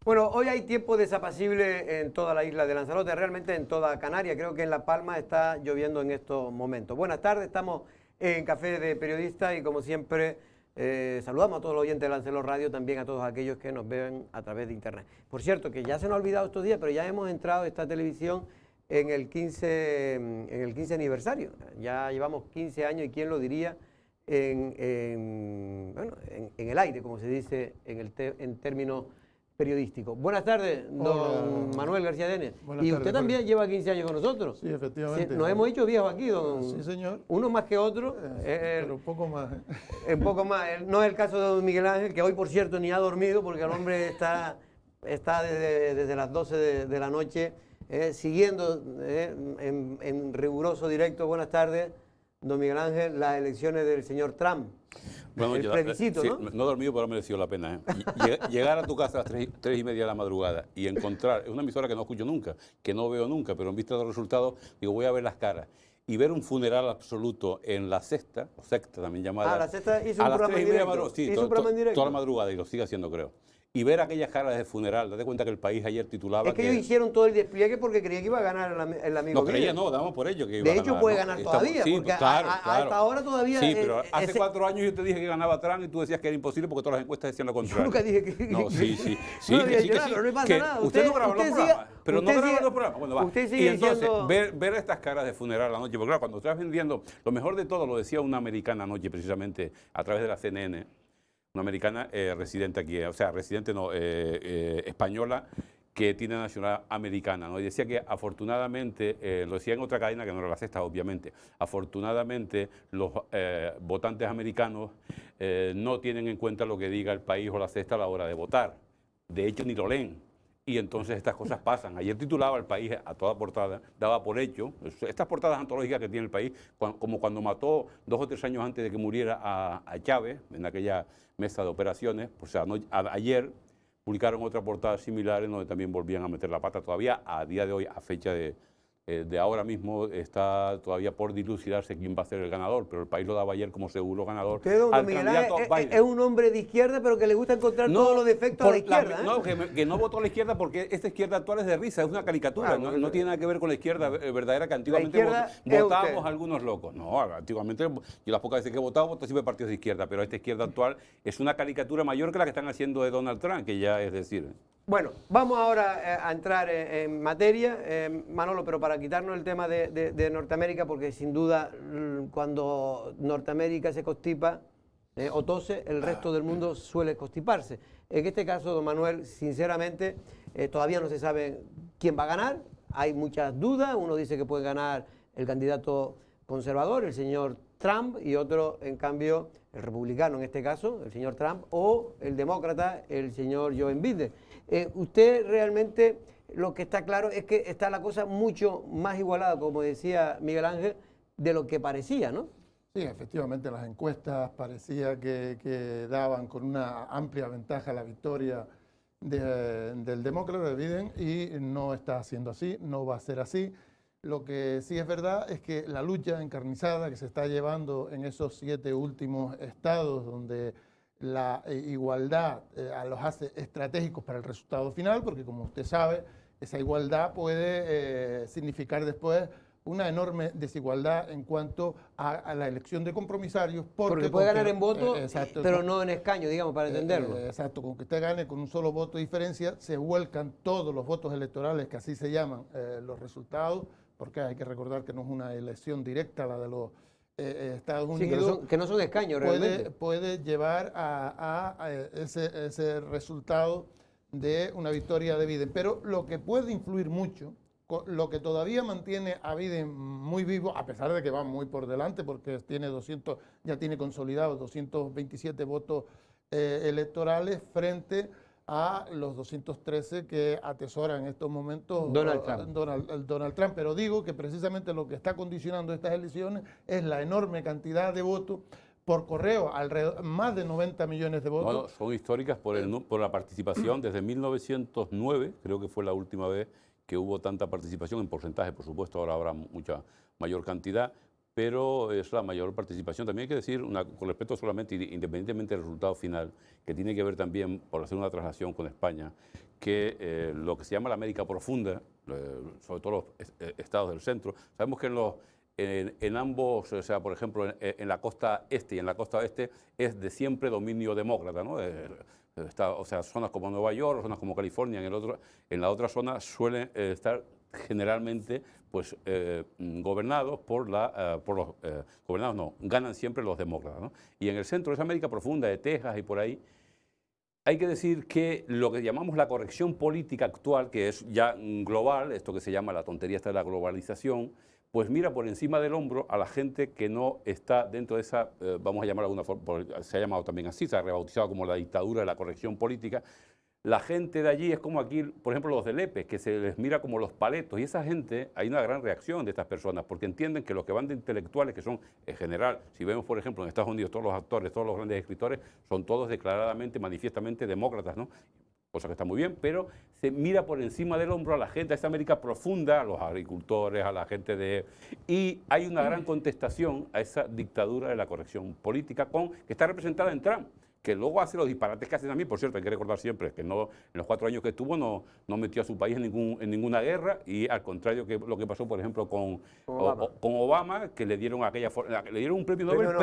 Bueno, hoy hay tiempo desapacible en toda la isla de Lanzarote, realmente en toda Canarias. Creo que en La Palma está lloviendo en estos momentos. Buenas tardes, estamos en Café de Periodistas y como siempre saludamos a todos los oyentes de Lanzarote Radio, también a todos aquellos que nos ven a través de internet. Por cierto, que ya se nos ha olvidado estos días, pero ya hemos entrado esta televisión en el 15 aniversario. Ya llevamos 15 años y quién lo diría en el aire, como se dice en términos periodístico. Buenas tardes, don Manuel García Denes. Y usted también lleva 15 años con nosotros. Sí, efectivamente. Nos hemos hecho viejos aquí, don. Sí, señor. Uno más que otro. Pero un poco más. Un poco más. No es el caso de don Miguel Ángel, que hoy, por cierto, ni ha dormido, porque el hombre está desde las 12 de la noche siguiendo en riguroso directo. Buenas tardes, don Miguel Ángel, las elecciones del señor Trump. Bueno, el plebiscito, sí, ¿no? No he dormido, pero ha merecido la pena. Llegar a tu casa a las 3:30 de la madrugada y encontrar, es una emisora que no escucho nunca, que no veo nunca, pero en vista de los resultados, digo, voy a ver las caras. Y ver un funeral absoluto en La Sexta, o Sexta también llamada. La Sexta hizo a un las programa en 3:30 de la directo. madrugada, sí, Hizo un programa en directo. toda la madrugada, y lo sigue haciendo, creo. Y ver aquellas caras de funeral, date cuenta que el país ayer titulaba Es que ellos hicieron todo el despliegue porque creía que iba a ganar el amigo. No creía, no, damos por ello que iba de a ganar. hecho, puede ¿no? ganar todavía, sí, porque claro, a esta hora todavía... Sí, pero hace 4 años yo te dije que ganaba Trump y tú decías que era imposible porque todas las encuestas decían lo contrario. Yo nunca dije que... No, sí. No había dicho nada, pero no pasa nada. Usted no graba los programas, pero no graba los programas. Bueno, va. Usted sigue y entonces, diciendo... ver estas caras de funeral la noche, porque claro, cuando estás vendiendo, lo mejor de todo lo decía una americana anoche, precisamente, a través de la CNN, una americana residente aquí, o sea, residente no, española, que tiene nacionalidad americana, ¿no? Y decía que afortunadamente, lo decía en otra cadena que no era La Sexta, obviamente, afortunadamente los votantes americanos no tienen en cuenta lo que diga el país o La Sexta a la hora de votar. De hecho, ni lo leen. Y entonces estas cosas pasan. Ayer titulaba El País a toda portada, daba por hecho, estas portadas antológicas que tiene el país, como cuando mató 2 o 3 años antes de que muriera a Chávez, en aquella mesa de operaciones, o sea, ayer publicaron otra portada similar en donde también volvían a meter la pata. Todavía a día de hoy, a fecha de ahora mismo, está todavía por dilucidarse quién va a ser el ganador, pero el país lo daba ayer como seguro ganador al candidato Biden. Es un hombre de izquierda, pero que le gusta encontrar todos los defectos a la izquierda. No, que no votó a la izquierda porque esta izquierda actual es de risa, es una caricatura, no tiene nada que ver con la izquierda verdadera que antiguamente votábamos algunos locos. No, antiguamente yo las pocas veces que he votado siempre partidos de izquierda, pero esta izquierda actual es una caricatura mayor que la que están haciendo de Donald Trump, que ya es decir... Bueno, vamos ahora a entrar en materia, Manolo, pero para quitarnos el tema de Norteamérica, porque sin duda cuando Norteamérica se constipa o tose, el resto del mundo suele constiparse. En este caso, don Manuel, sinceramente, todavía no se sabe quién va a ganar, hay muchas dudas, uno dice que puede ganar el candidato conservador, el señor Trump, y otro, en cambio, el republicano en este caso, el señor Trump, o el demócrata, el señor Joe Biden. Usted realmente, lo que está claro es que está la cosa mucho más igualada, como decía Miguel Ángel, de lo que parecía, ¿no? Sí, efectivamente, las encuestas parecía que daban con una amplia ventaja la victoria del demócrata de Biden y no está siendo así, no va a ser así. Lo que sí es verdad es que la lucha encarnizada que se está llevando en esos 7 últimos estados donde la igualdad los hace estratégicos para el resultado final, porque como usted sabe, esa igualdad puede significar después una enorme desigualdad en cuanto a la elección de compromisarios. Porque puede ganar en votos, pero no en escaños, digamos, para entenderlo. Exacto, con que usted gane con un solo voto de diferencia, se vuelcan todos los votos electorales, que así se llaman los resultados, porque hay que recordar que no es una elección directa la de los Estados Unidos. Sí, que no son escaños realmente. Puede llevar a ese resultado de una victoria de Biden. Pero lo que puede influir mucho, lo que todavía mantiene a Biden muy vivo, a pesar de que va muy por delante, porque ya tiene consolidados 227 votos electorales frente a los 213 que atesora en estos momentos Donald Trump. Pero digo que precisamente lo que está condicionando estas elecciones es la enorme cantidad de votos por correo, más de 90 millones de votos. Bueno, son históricas por la participación desde 1909, creo que fue la última vez que hubo tanta participación en porcentaje, por supuesto, ahora habrá mucha mayor cantidad. pero es la mayor participación. También hay que decir, con respecto solamente, independientemente del resultado final, que tiene que ver también, por hacer una traslación con España, que lo que se llama la América Profunda, sobre todo los estados del centro, sabemos que en ambos, o sea, por ejemplo, en la costa este y en la costa oeste, es de siempre dominio demócrata, ¿no? O sea, zonas como Nueva York, zonas como California, en la otra zona suelen estar generalmente pues gobernados gobernados no, ganan siempre los demócratas, ¿no? Y en el centro de esa América Profunda, de Texas y por ahí, hay que decir que lo que llamamos la corrección política actual, que es ya global, esto que se llama la tontería esta de la globalización, pues mira por encima del hombro a la gente que no está dentro de esa, vamos a llamarla de alguna forma, se ha llamado también así, se ha rebautizado como la dictadura de la corrección política. La gente de allí es como aquí, por ejemplo, los del EPE, que se les mira como los paletos. Y esa gente, hay una gran reacción de estas personas, porque entienden que los que van de intelectuales, que son en general, si vemos, por ejemplo, en Estados Unidos, todos los actores, todos los grandes escritores, son todos declaradamente, manifiestamente demócratas, ¿no? Cosa que está muy bien, pero se mira por encima del hombro a la gente de esa América profunda, a los agricultores, a la gente de... Y hay una gran contestación a esa dictadura de la corrección política que está representada en Trump, que luego hace los disparates que hace también. Por cierto, hay que recordar siempre que no, en los 4 años que estuvo no metió a su país en ninguna guerra, y al contrario que lo que pasó, por ejemplo, con Obama, que le dieron un premio Nobel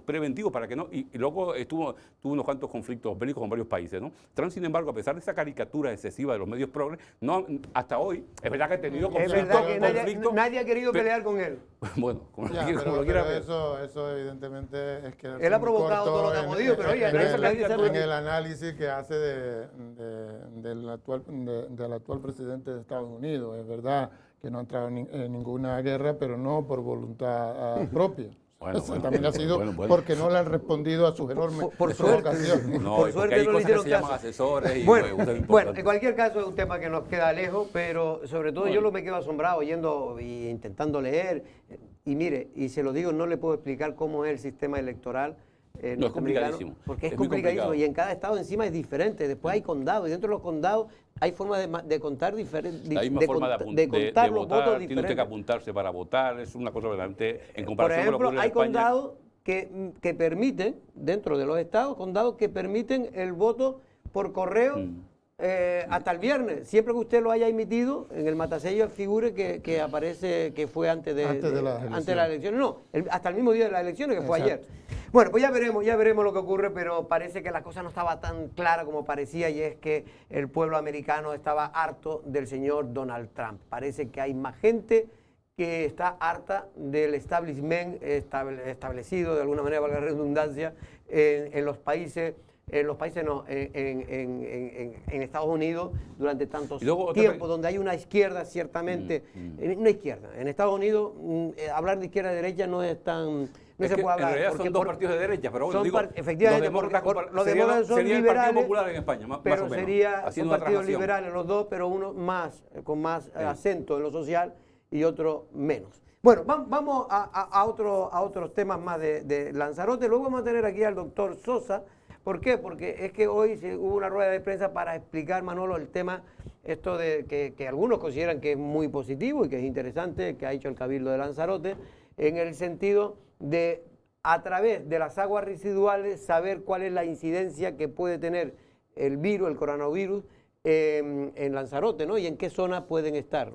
preventivo para que no, y luego tuvo unos cuantos conflictos bélicos con varios países, ¿no? Trump, sin embargo, a pesar de esa caricatura excesiva de los medios progres, no, hasta hoy, es verdad que ha tenido conflictos. Es verdad que nadie ha querido pelear con él. Bueno, como pero quiera. Eso evidentemente es que... Él ha provocado todo lo que ha podido, pero oye, en el análisis que hace del actual presidente de Estados Unidos. Es verdad que no ha entrado en ninguna guerra, pero no por voluntad propia. Bueno, también ha sido porque no le han respondido a sus enormes provocaciones. No, por suerte hay no le cosas que hicieron se llaman caso. asesores. Bueno, en cualquier caso es un tema que nos queda lejos, pero sobre todo yo me quedo asombrado oyendo e intentando leer. Y mire, y se lo digo, no le puedo explicar cómo es el sistema electoral no, es complicadísimo. Porque es complicadísimo y en cada estado encima es diferente. Después hay condados y dentro de los condados hay formas de contar diferentes. La misma forma de contar los votar, votos tiene usted diferentes. que apuntarse para votar, es una cosa verdaderamente en comparación Por ejemplo, con lo que ocurre hay en España. condados que permiten, dentro de los estados, condados que permiten el voto por correo hasta el viernes. Siempre que usted lo haya emitido, en el matasello figure que aparece que fue antes de las elecciones. No, hasta el mismo día de las elecciones, que fue ayer. Bueno, pues ya veremos lo que ocurre, pero parece que la cosa no estaba tan clara como parecía, y es que el pueblo americano estaba harto del señor Donald Trump. Parece que hay más gente que está harta del establishment establecido, de alguna manera, valga la redundancia, en Estados Unidos durante tantos tiempos, donde hay una izquierda, ciertamente, una izquierda. En Estados Unidos, hablar de izquierda y derecha no es tan... No se puede hablar. En realidad son dos partidos de derecha, pero bueno, digo, efectivamente, los demócratas son sería liberales, el Partido Popular en España, más pero o menos. Son partidos liberales los dos, pero uno con más acento en lo social y otro menos. Bueno, vamos a otros temas más de Lanzarote. Luego vamos a tener aquí al doctor Sosa. ¿Por qué? Porque es que hoy hubo una rueda de prensa para explicar, Manolo, el tema esto de que algunos consideran que es muy positivo y que es interesante, que ha hecho el Cabildo de Lanzarote, en el sentido de, a través de las aguas residuales, saber cuál es la incidencia que puede tener el virus, el coronavirus, en Lanzarote, ¿no? Y en qué zonas pueden estar.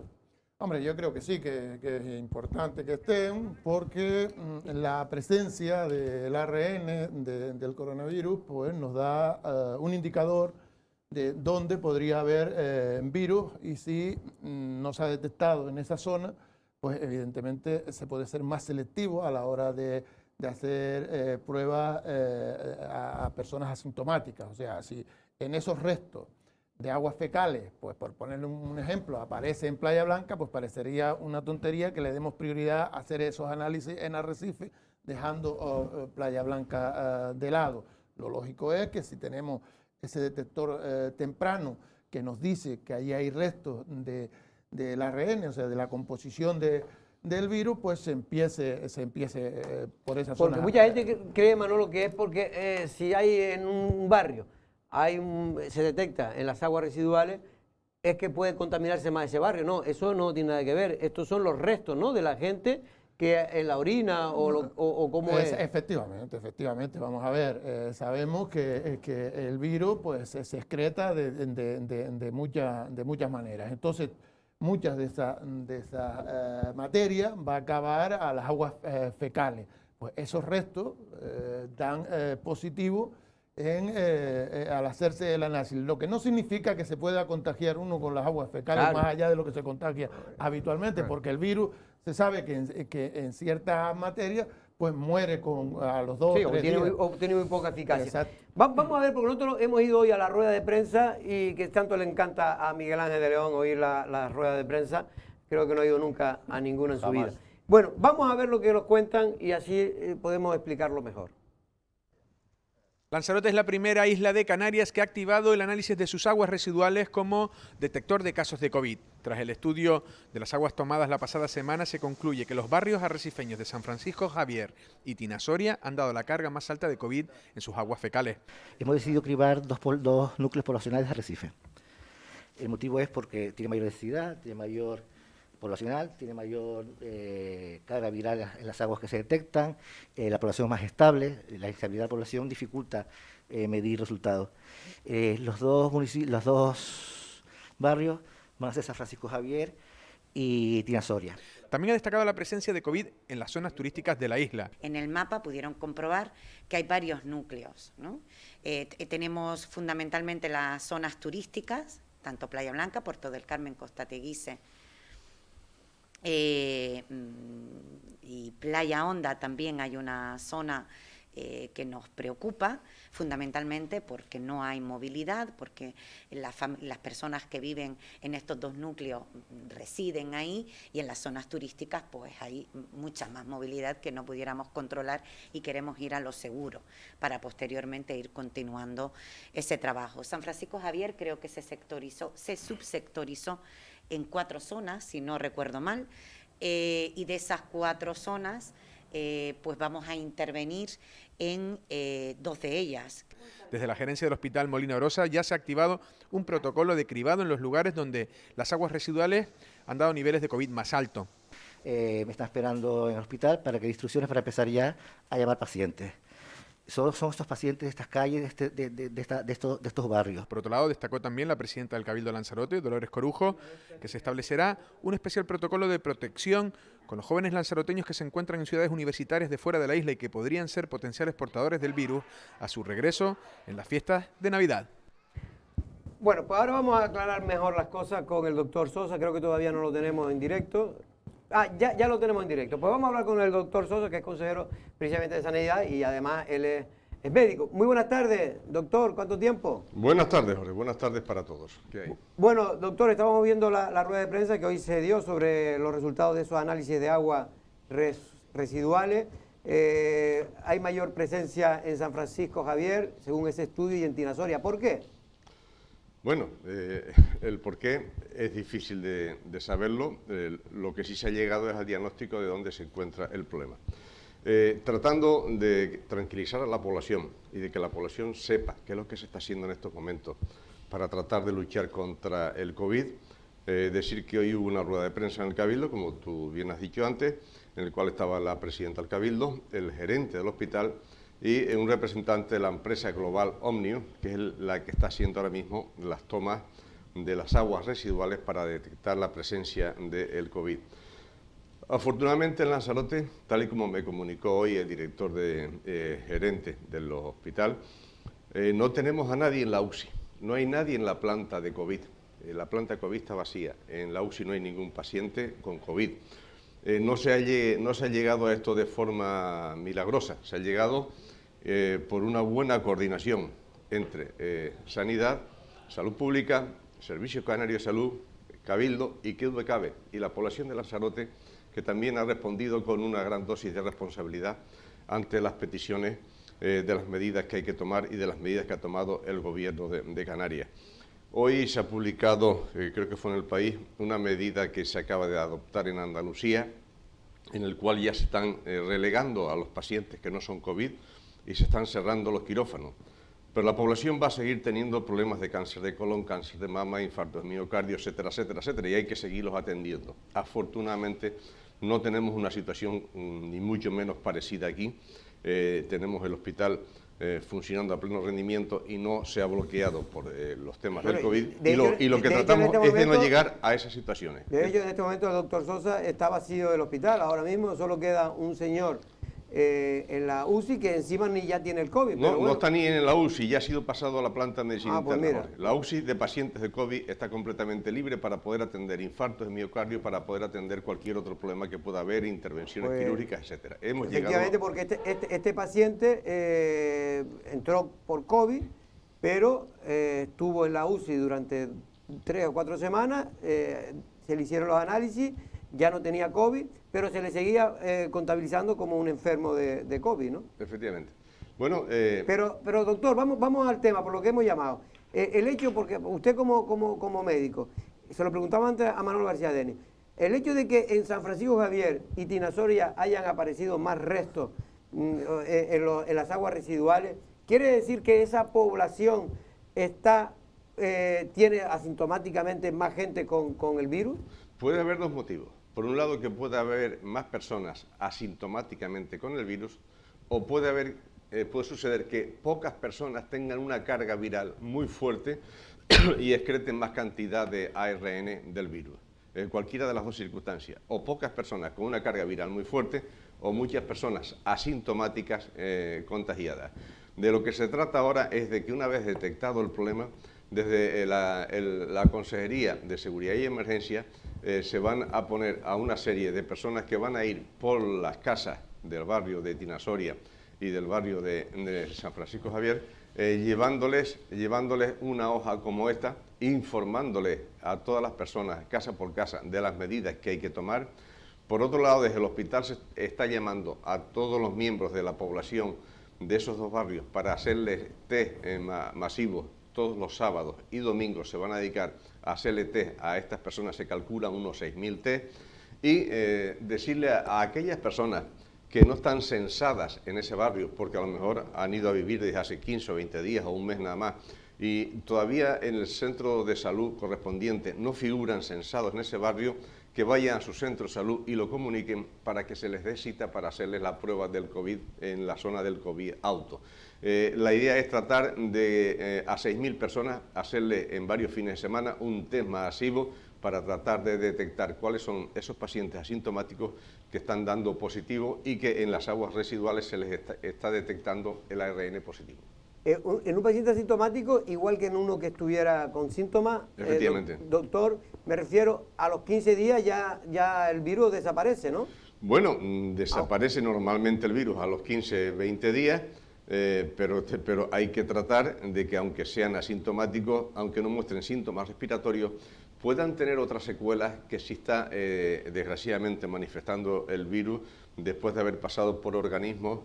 Hombre, yo creo que sí, que es importante que estén, porque la presencia del ARN del coronavirus pues nos da un indicador de dónde podría haber virus, y si no se ha detectado en esa zona, pues evidentemente se puede ser más selectivo a la hora de hacer pruebas a personas asintomáticas. O sea, si en esos restos de aguas fecales, pues por ponerle un ejemplo, aparece en Playa Blanca, pues parecería una tontería que le demos prioridad a hacer esos análisis en Arrecife, dejando Playa Blanca de lado. Lo lógico es que si tenemos ese detector temprano que nos dice que ahí hay restos del ARN, o sea, de la composición del virus, pues se empiece por esa zona. Porque mucha gente cree, Manolo, que es porque si hay en un barrio se detecta en las aguas residuales, es que puede contaminarse más ese barrio. No, eso no tiene nada que ver. Estos son los restos, ¿no?, de la gente que en la orina o cómo es. Efectivamente, vamos a ver, sabemos que el virus pues se excreta de muchas maneras. Entonces, muchas de esa materia va a acabar a las aguas fecales. Pues esos restos dan positivo al hacerse el análisis, lo que no significa que se pueda contagiar uno con las aguas fecales más allá de lo que se contagia habitualmente, porque el virus se sabe que en ciertas materias pues muere a los 2 o 3 días. Tiene muy poca eficacia. Exacto. Vamos a ver, porque nosotros hemos ido hoy a la rueda de prensa y que tanto le encanta a Miguel Ángel de León oír la rueda de prensa. Creo que no ha ido nunca a ninguna en su vida. Bueno, vamos a ver lo que nos cuentan y así podemos explicarlo mejor. Lanzarote es la primera isla de Canarias que ha activado el análisis de sus aguas residuales como detector de casos de COVID. Tras el estudio de las aguas tomadas la pasada semana, se concluye que los barrios arrecifeños de San Francisco Javier y Tinasoria han dado la carga más alta de COVID en sus aguas fecales. Hemos decidido cribar dos núcleos poblacionales de Arrecife. El motivo es porque tiene mayor densidad, tiene mayor poblacional, tiene mayor carga viral en las aguas que se detectan, la población es más estable, la estabilidad de la población dificulta medir resultados. Los dos barrios van a ser San Francisco Javier y Tinasoria. También ha destacado la presencia de COVID en las zonas turísticas de la isla. En el mapa pudieron comprobar que hay varios núcleos, ¿no? Tenemos fundamentalmente las zonas turísticas, tanto Playa Blanca, Puerto del Carmen, Costa Teguise, y Playa Honda también hay una zona que nos preocupa, fundamentalmente porque no hay movilidad, porque las personas que viven en estos dos núcleos residen ahí, y en las zonas turísticas pues hay mucha más movilidad que no pudiéramos controlar, y queremos ir a lo seguro para posteriormente ir continuando ese trabajo. San Francisco Javier creo que se subsectorizó en 4 zonas, si no recuerdo mal, y de esas 4 zonas pues vamos a intervenir en 2 de ellas. Desde la gerencia del Hospital Molina Orosa ya se ha activado un protocolo de cribado en los lugares donde las aguas residuales han dado niveles de COVID más altos. Me están esperando en el hospital para que dé instrucciones para empezar ya a llamar pacientes. Son estos pacientes de estas calles, de estos barrios. Por otro lado, destacó también la presidenta del Cabildo Lanzarote, Dolores Corujo, que se establecerá un especial protocolo de protección con los jóvenes lanzaroteños que se encuentran en ciudades universitarias de fuera de la isla y que podrían ser potenciales portadores del virus a su regreso en las fiestas de Navidad. Bueno, pues ahora vamos a aclarar mejor las cosas con el doctor Sosa. Creo que todavía no lo tenemos en directo. Ya lo tenemos en directo. Pues vamos a hablar con el doctor Sosa, que es consejero precisamente de Sanidad y además él es médico. Muy buenas tardes, doctor. ¿Cuánto tiempo? Buenas tardes, Jorge. Buenas tardes para todos. ¿Qué hay? Bueno, doctor, estábamos viendo la rueda de prensa que hoy se dio sobre los resultados de esos análisis de agua residuales. Hay mayor presencia en San Francisco Javier, según ese estudio, y en Tinasoria. ¿Por qué? Bueno, el por qué es difícil de saberlo. Lo que sí se ha llegado es al diagnóstico de dónde se encuentra el problema. Tratando de tranquilizar a la población y de que la población sepa qué es lo que se está haciendo en estos momentos para tratar de luchar contra el COVID, decir que hoy hubo una rueda de prensa en el Cabildo, como tú bien has dicho antes, en el cual estaba la presidenta del Cabildo, el gerente del hospital y un representante de la empresa global Omnium, que es la que está haciendo ahora mismo las tomas de las aguas residuales para detectar la presencia del COVID. Afortunadamente en Lanzarote, tal y como me comunicó hoy el director gerente del hospital, no tenemos a nadie en la UCI, no hay nadie en la planta de COVID. La planta de COVID está vacía, en la UCI no hay ningún paciente con COVID. No se ha llegado a esto de forma milagrosa, se ha llegado por una buena coordinación entre Sanidad, Salud Pública, Servicio Canario de Salud, Cabildo y qué duda cabe, y la población de Lanzarote, que también ha respondido con una gran dosis de responsabilidad ante las peticiones de las medidas que hay que tomar y de las medidas que ha tomado el Gobierno de Canarias. Hoy se ha publicado, creo que fue en El País, una medida que se acaba de adoptar en Andalucía, en el cual ya se están relegando a los pacientes que no son COVID y se están cerrando los quirófanos. Pero la población va a seguir teniendo problemas de cáncer de colon, cáncer de mama, infarto de miocardio, etcétera, etcétera, etcétera, y hay que seguirlos atendiendo. Afortunadamente no tenemos una situación ni mucho menos parecida aquí. Tenemos el hospital funcionando a pleno rendimiento y no se ha bloqueado por los temas del COVID. Y lo que tratamos es de no llegar a esas situaciones. De hecho, en este momento el doctor Sosa está vacío el hospital. Ahora mismo solo queda un señor en la UCI que encima ni ya tiene el COVID. No, no está ni en la UCI, ya ha sido pasado a la planta de medicina interna. mira. La UCI de pacientes de COVID está completamente libre para poder atender infartos de miocardio, para poder atender cualquier otro problema que pueda haber, intervenciones quirúrgicas, etcétera. Efectivamente, porque este paciente entró por COVID, pero estuvo en la UCI durante 3 o 4 semanas, se le hicieron los análisis, ya no tenía COVID, pero se le seguía contabilizando como un enfermo de COVID, ¿no? Efectivamente. Bueno, pero doctor, vamos al tema, por lo que hemos llamado. El hecho, porque usted como médico, se lo preguntaba antes a Manolo García Denis, el hecho de que en San Francisco Javier y Tinasoria hayan aparecido más restos en las aguas residuales, ¿quiere decir que esa población tiene asintomáticamente más gente con el virus? puede haber dos motivos. Por un lado, que pueda haber más personas asintomáticamente con el virus, o puede suceder que pocas personas tengan una carga viral muy fuerte y excreten más cantidad de ARN del virus. Cualquiera de las dos circunstancias, o pocas personas con una carga viral muy fuerte, o muchas personas asintomáticas contagiadas. De lo que se trata ahora es de que una vez detectado el problema, desde la Consejería de Seguridad y Emergencia se van a poner a una serie de personas que van a ir por las casas del barrio de Tinasoria y del barrio de San Francisco Javier, llevándoles una hoja como esta, informándoles a todas las personas, casa por casa, de las medidas que hay que tomar. Por otro lado, desde el hospital se está llamando a todos los miembros de la población de esos dos barrios para hacerles test masivos. Todos los sábados y domingos se van a dedicar a hacerle test a estas personas, se calculan unos 6.000 test, y decirle a aquellas personas que no están censadas en ese barrio, porque a lo mejor han ido a vivir desde hace 15 o 20 días o un mes nada más, y todavía en el centro de salud correspondiente no figuran censados en ese barrio, que vayan a su centro de salud y lo comuniquen para que se les dé cita para hacerles la prueba del COVID en la zona del COVID auto. La idea es tratar de a 6.000 personas hacerle en varios fines de semana un test masivo para tratar de detectar cuáles son esos pacientes asintomáticos que están dando positivo y que en las aguas residuales se les está detectando el ARN positivo. En un paciente asintomático, igual que en uno que estuviera con síntomas, efectivamente. Doctor, me refiero a los 15 días ya el virus desaparece, ¿no? Bueno, desaparece normalmente el virus a los 15, 20 días, pero hay que tratar de que aunque sean asintomáticos, aunque no muestren síntomas respiratorios, puedan tener otras secuelas que sí está desgraciadamente manifestando el virus después de haber pasado por organismos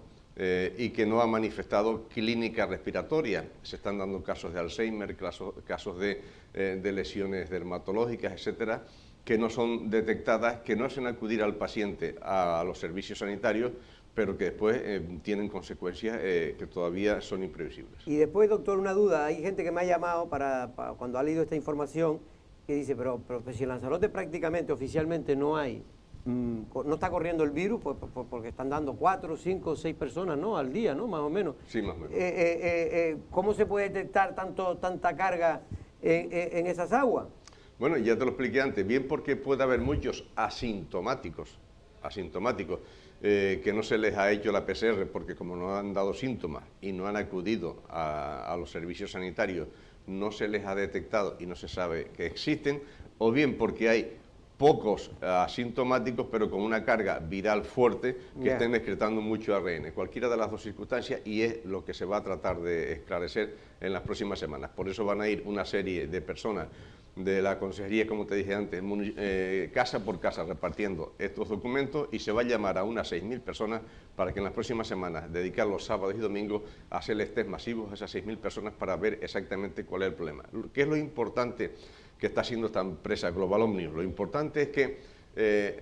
y que no ha manifestado clínica respiratoria. Se están dando casos de Alzheimer, casos de lesiones dermatológicas, etcétera, que no son detectadas, que no hacen acudir al paciente a los servicios sanitarios, pero que después tienen consecuencias que todavía son imprevisibles. Y después, doctor, una duda. Hay gente que me ha llamado para cuando ha leído esta información, que dice, pero si en Lanzarote prácticamente, oficialmente no hay, no está corriendo el virus, porque están dando 4, 5, 6 personas, ¿no?, al día, ¿no?, más o menos. Sí, más o menos. ¿Cómo se puede detectar tanta carga en esas aguas? Bueno, ya te lo expliqué antes, bien porque puede haber muchos asintomáticos, que no se les ha hecho la PCR porque como no han dado síntomas y no han acudido a los servicios sanitarios, no se les ha detectado y no se sabe que existen, o bien porque hay pocos asintomáticos pero con una carga viral fuerte que estén excretando mucho ARN. Cualquiera de las dos circunstancias, y es lo que se va a tratar de esclarecer en las próximas semanas. Por eso van a ir una serie de personas de la Consejería, como te dije antes, casa por casa repartiendo estos documentos, y se va a llamar a unas 6.000 personas para que en las próximas semanas dedicar los sábados y domingos a hacerles test masivos a esas 6.000 personas para ver exactamente cuál es el problema. ¿Qué es lo importante que está haciendo esta empresa Global Omnium? Lo importante es que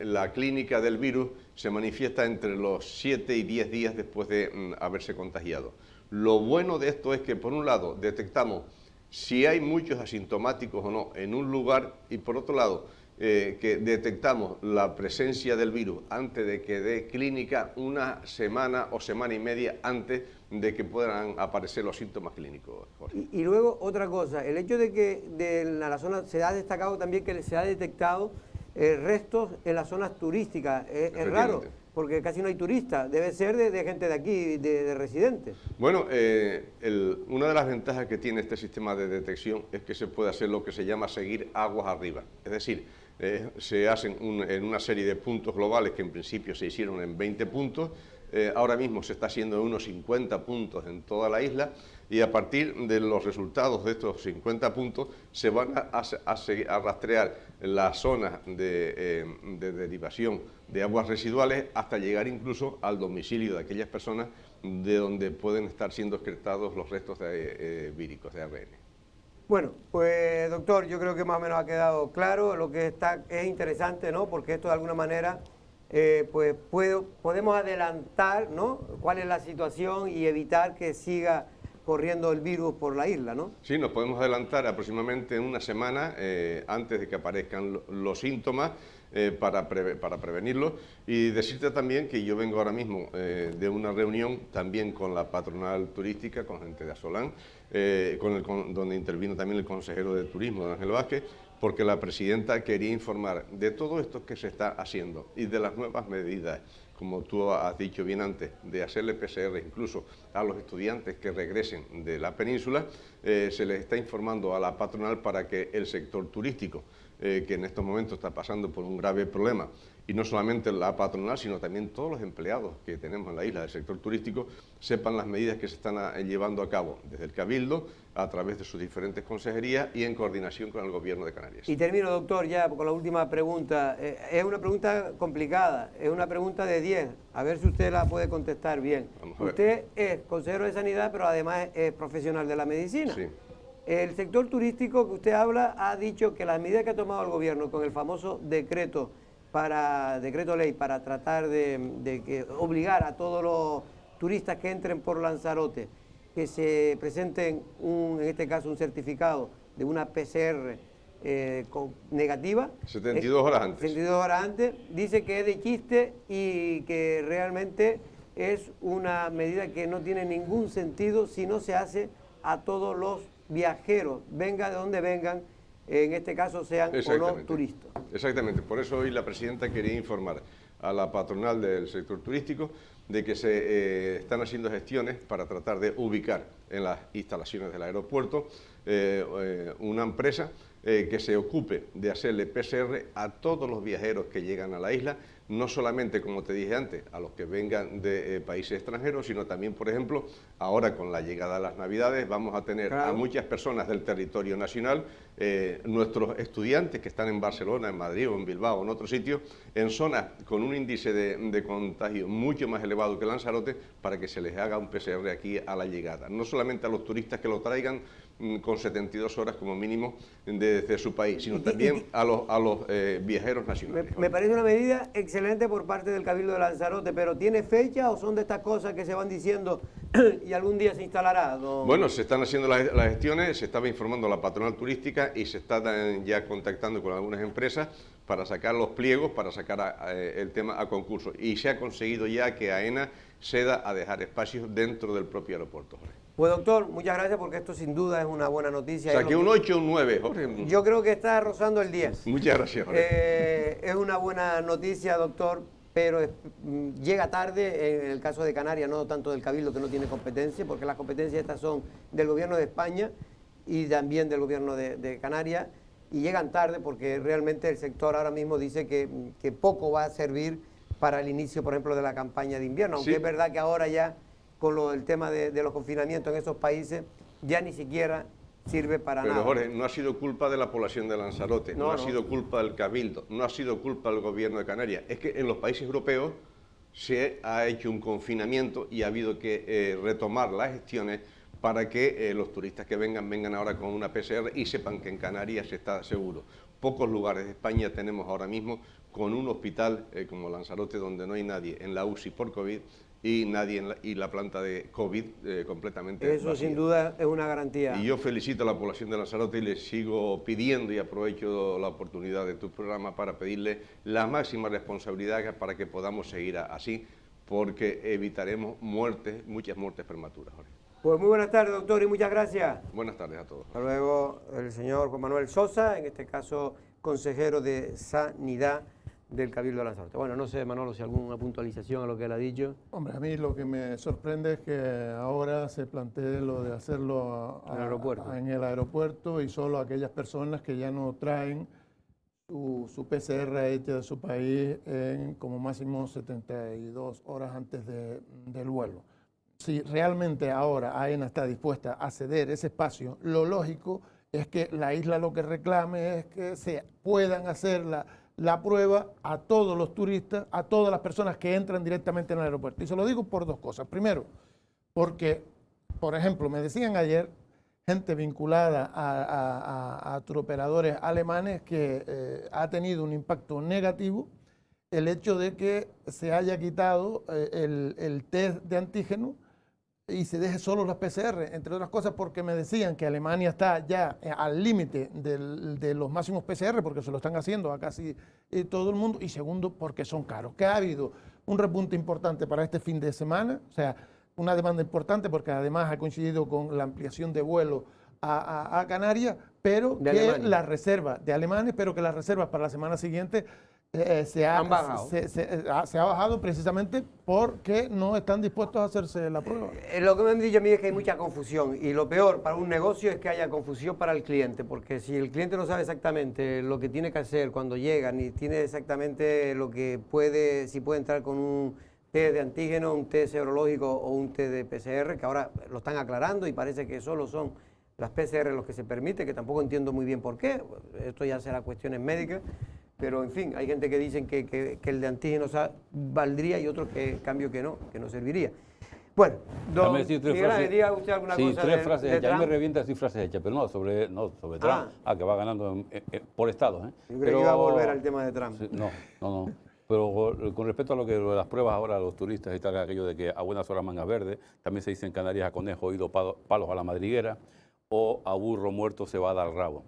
la clínica del virus se manifiesta entre los 7 y 10 días después de haberse contagiado. Lo bueno de esto es que, por un lado, detectamos si hay muchos asintomáticos o no en un lugar, y por otro lado, que detectamos la presencia del virus antes de que dé clínica una semana o semana y media antes de que puedan aparecer los síntomas clínicos, Jorge. Y luego otra cosa, el hecho de que la zona se ha destacado también que se ha detectado restos en las zonas turísticas. Es raro, porque casi no hay turistas, debe ser de gente de aquí, de residentes. Bueno, una de las ventajas que tiene este sistema de detección es que se puede hacer lo que se llama seguir aguas arriba, es decir, se hacen en una serie de puntos globales que en principio se hicieron en 20 puntos, ahora mismo se está haciendo en unos 50 puntos en toda la isla y a partir de los resultados de estos 50 puntos se van a rastrear las zonas de derivación de aguas residuales hasta llegar incluso al domicilio de aquellas personas de donde pueden estar siendo excretados los restos víricos de ARN. Bueno, pues doctor, yo creo que más o menos ha quedado claro, lo que es interesante, ¿no? Porque esto de alguna manera, pues podemos adelantar, ¿no? Cuál es la situación y evitar que siga corriendo el virus por la isla, ¿no? Sí, nos podemos adelantar aproximadamente una semana antes de que aparezcan los síntomas para prevenirlos y decirte también que yo vengo ahora mismo de una reunión también con la patronal turística, con gente de Asolán, donde intervino también el consejero de turismo, don Ángel Vázquez, porque la presidenta quería informar de todo esto que se está haciendo y de las nuevas medidas, como tú has dicho bien antes, de hacerle PCR incluso a los estudiantes que regresen de la península, se les está informando a la patronal para que el sector turístico, que en estos momentos está pasando por un grave problema, y no solamente la patronal, sino también todos los empleados que tenemos en la isla del sector turístico, sepan las medidas que se están llevando a cabo desde el Cabildo, a través de sus diferentes consejerías y en coordinación con el Gobierno de Canarias. Y termino, doctor, ya con la última pregunta. Es una pregunta complicada, es una pregunta de 10, a ver si usted la puede contestar bien. Vamos a ver. Usted es consejero de Sanidad, pero además es profesional de la medicina. Sí. El sector turístico que usted habla ha dicho que las medidas que ha tomado el Gobierno con el famoso decreto ley para tratar de obligar a todos los turistas que entren por Lanzarote que se presenten, en este caso, un certificado de una PCR negativa. 72 horas antes. 72 horas antes. Dice que es de chiste y que realmente es una medida que no tiene ningún sentido si no se hace a todos los viajeros, venga de donde vengan, en este caso sean o no turistas. Exactamente, por eso hoy la presidenta quería informar a la patronal del sector turístico de que se están haciendo gestiones para tratar de ubicar en las instalaciones del aeropuerto una empresa que se ocupe de hacerle PCR a todos los viajeros que llegan a la isla, no solamente, como te dije antes, a los que vengan de países extranjeros, sino también, por ejemplo, ahora con la llegada de las Navidades vamos a tener a muchas personas del territorio nacional, nuestros estudiantes que están en Barcelona, en Madrid o en Bilbao o en otros sitios, en zonas con un índice de contagio mucho más elevado que Lanzarote, para que se les haga un PCR aquí a la llegada. No solamente a los turistas que lo traigan con 72 horas como mínimo desde su país, sino también a los viajeros nacionales. Me parece una medida excelente por parte del Cabildo de Lanzarote, pero ¿tiene fecha o son de estas cosas que se van diciendo y algún día se instalará? Bueno, se están haciendo las gestiones, se estaba informando a la patronal turística y se está ya contactando con algunas empresas para sacar los pliegos, para sacar el tema a concurso. Y se ha conseguido ya que AENA ceda a dejar espacios dentro del propio aeropuerto, Jorge. Pues doctor, muchas gracias porque esto sin duda es una buena noticia. Saqué un 8 o un 9, Jorge. Yo creo que está rozando el 10. Muchas gracias, Jorge. Es una buena noticia, doctor, pero llega tarde en el caso de Canarias, no tanto del Cabildo, que no tiene competencia, porque las competencias estas son del Gobierno de España y también del Gobierno de Canarias, y llegan tarde porque realmente el sector ahora mismo dice que poco va a servir para el inicio, por ejemplo, de la campaña de invierno, aunque sí. Es verdad que ahora ya con el tema de los confinamientos en esos países ya ni siquiera sirve para nada. Pero Jorge, no ha sido culpa de la población de Lanzarote, no ha sido culpa del Cabildo, no ha sido culpa del Gobierno de Canarias. Es que en los países europeos se ha hecho un confinamiento y ha habido que retomar las gestiones para que los turistas que vengan ahora con una PCR y sepan que en Canarias está seguro. Pocos lugares de España tenemos ahora mismo con un hospital como Lanzarote, donde no hay nadie en la UCI por COVID y nadie y la planta de COVID completamente Eso vacía. sin duda es una garantía. Y yo felicito a la población de Lanzarote y les sigo pidiendo, y aprovecho la oportunidad de tu programa para pedirle la máxima responsabilidad para que podamos seguir así, porque evitaremos muertes, muchas muertes prematuras, Jorge. Pues muy buenas tardes, doctor, y muchas gracias. Buenas tardes a todos. Hasta luego, el señor Juan Manuel Sosa, en este caso consejero de Sanidad del Cabildo de Lanzarote. Bueno, no sé, Manolo, si alguna puntualización a lo que él ha dicho. Hombre, a mí lo que me sorprende es que ahora se plantee lo de hacerlo en el aeropuerto y solo aquellas personas que ya no traen su PCR hecha de su país en como máximo 72 horas antes del vuelo. Si realmente ahora AENA está dispuesta a ceder ese espacio, lo lógico es que la isla lo que reclame es que se puedan hacer la prueba a todos los turistas, a todas las personas que entran directamente en el aeropuerto. Y se lo digo por dos cosas. Primero, porque, por ejemplo, me decían ayer gente vinculada a turoperadores alemanes que ha tenido un impacto negativo el hecho de que se haya quitado el test de antígeno y se deje solo las PCR, entre otras cosas porque me decían que Alemania está ya al límite de los máximos PCR porque se lo están haciendo a casi todo el mundo, y segundo porque son caros, que ha habido un repunte importante para este fin de semana, o sea, una demanda importante porque además ha coincidido con la ampliación de vuelo a Canarias, pero que las reservas de alemanes, pero que las reservas para la semana siguiente se ha bajado precisamente porque no están dispuestos a hacerse la prueba. Lo que me han dicho a mí es que hay mucha confusión, y lo peor para un negocio es que haya confusión para el cliente, porque si el cliente no sabe exactamente lo que tiene que hacer cuando llega, ni tiene exactamente lo que puede, si puede entrar con un test de antígeno, un test serológico o un test de PCR, que ahora lo están aclarando y parece que solo son las PCR los que se permite, que tampoco entiendo muy bien por qué, esto ya será cuestiones médicas. Pero, en fin, hay gente que dicen que el de antígenos valdría y otros que, en cambio, que no serviría. Bueno, don Miguel, diga usted alguna cosa. Sí, tres frases hechas. A mí me Trump. revienta decir frases hechas, pero no sobre Trump, que va ganando por estados. Yo creo que iba a volver al tema de Trump. Sí, no. Pero con respecto a lo de las pruebas ahora a los turistas y tal, aquello de que a buenas horas mangas verdes, también se dice en Canarias a conejo oído palos a la madriguera, o a burro muerto se va a dar rabo.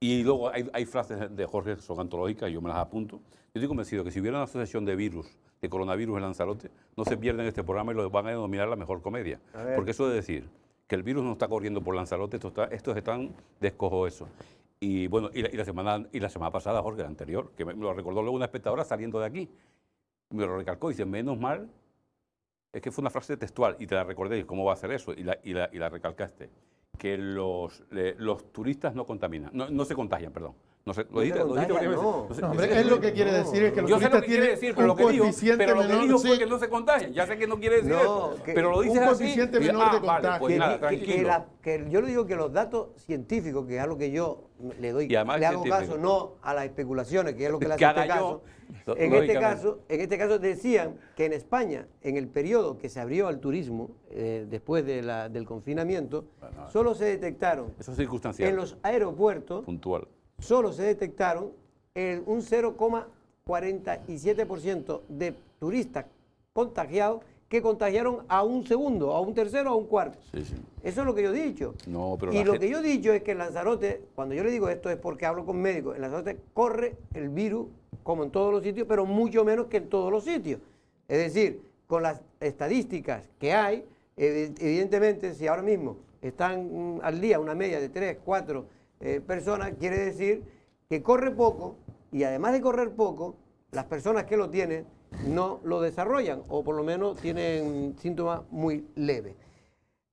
Y luego hay frases de Jorge que son antológicas, yo me las apunto. Yo estoy convencido que si hubiera una asociación de coronavirus en Lanzarote, no se pierden este programa y lo van a denominar la mejor comedia. Porque eso de decir que el virus no está corriendo por Lanzarote, estos están descojo eso. Y bueno, y la semana pasada, Jorge, la anterior, que me lo recordó luego una espectadora saliendo de aquí, me lo recalcó y dice, menos mal, es que fue una frase textual y te la recordé, ¿cómo va a hacer eso? Y la recalcaste. Que los turistas no contaminan, no se contagian, perdón. No sé, lo dijiste varias veces. Hombre, es lo que quiere decir es que los turistas tienen un coeficiente menor. Pero lo que dijo fue que no se contagian. Ya sé que no quiere decir eso, pero lo dices un así. Coeficiente menor de contagio. Vale, pues nada, tranquilo. Yo le digo que los datos científicos, que es a lo que yo le hago caso, no a las especulaciones, que es lo que le hace este caso. En este caso decían que en España, en el periodo que se abrió al turismo, después del confinamiento, solo se detectaron eso es circunstancial. En los aeropuertos, puntual, solo se detectaron un 0,47% de turistas contagiados que contagiaron a un segundo, a un tercero, a un cuarto. Sí. Eso es lo que yo he dicho. Que yo he dicho es que en Lanzarote, cuando yo le digo esto es porque hablo con médicos, en Lanzarote corre el virus como en todos los sitios, pero mucho menos que en todos los sitios. Es decir, con las estadísticas que hay, evidentemente, si ahora mismo están al día una media de 3, 4 personas, quiere decir que corre poco, y además de correr poco, las personas que lo tienen no lo desarrollan, o por lo menos tienen síntomas muy leves.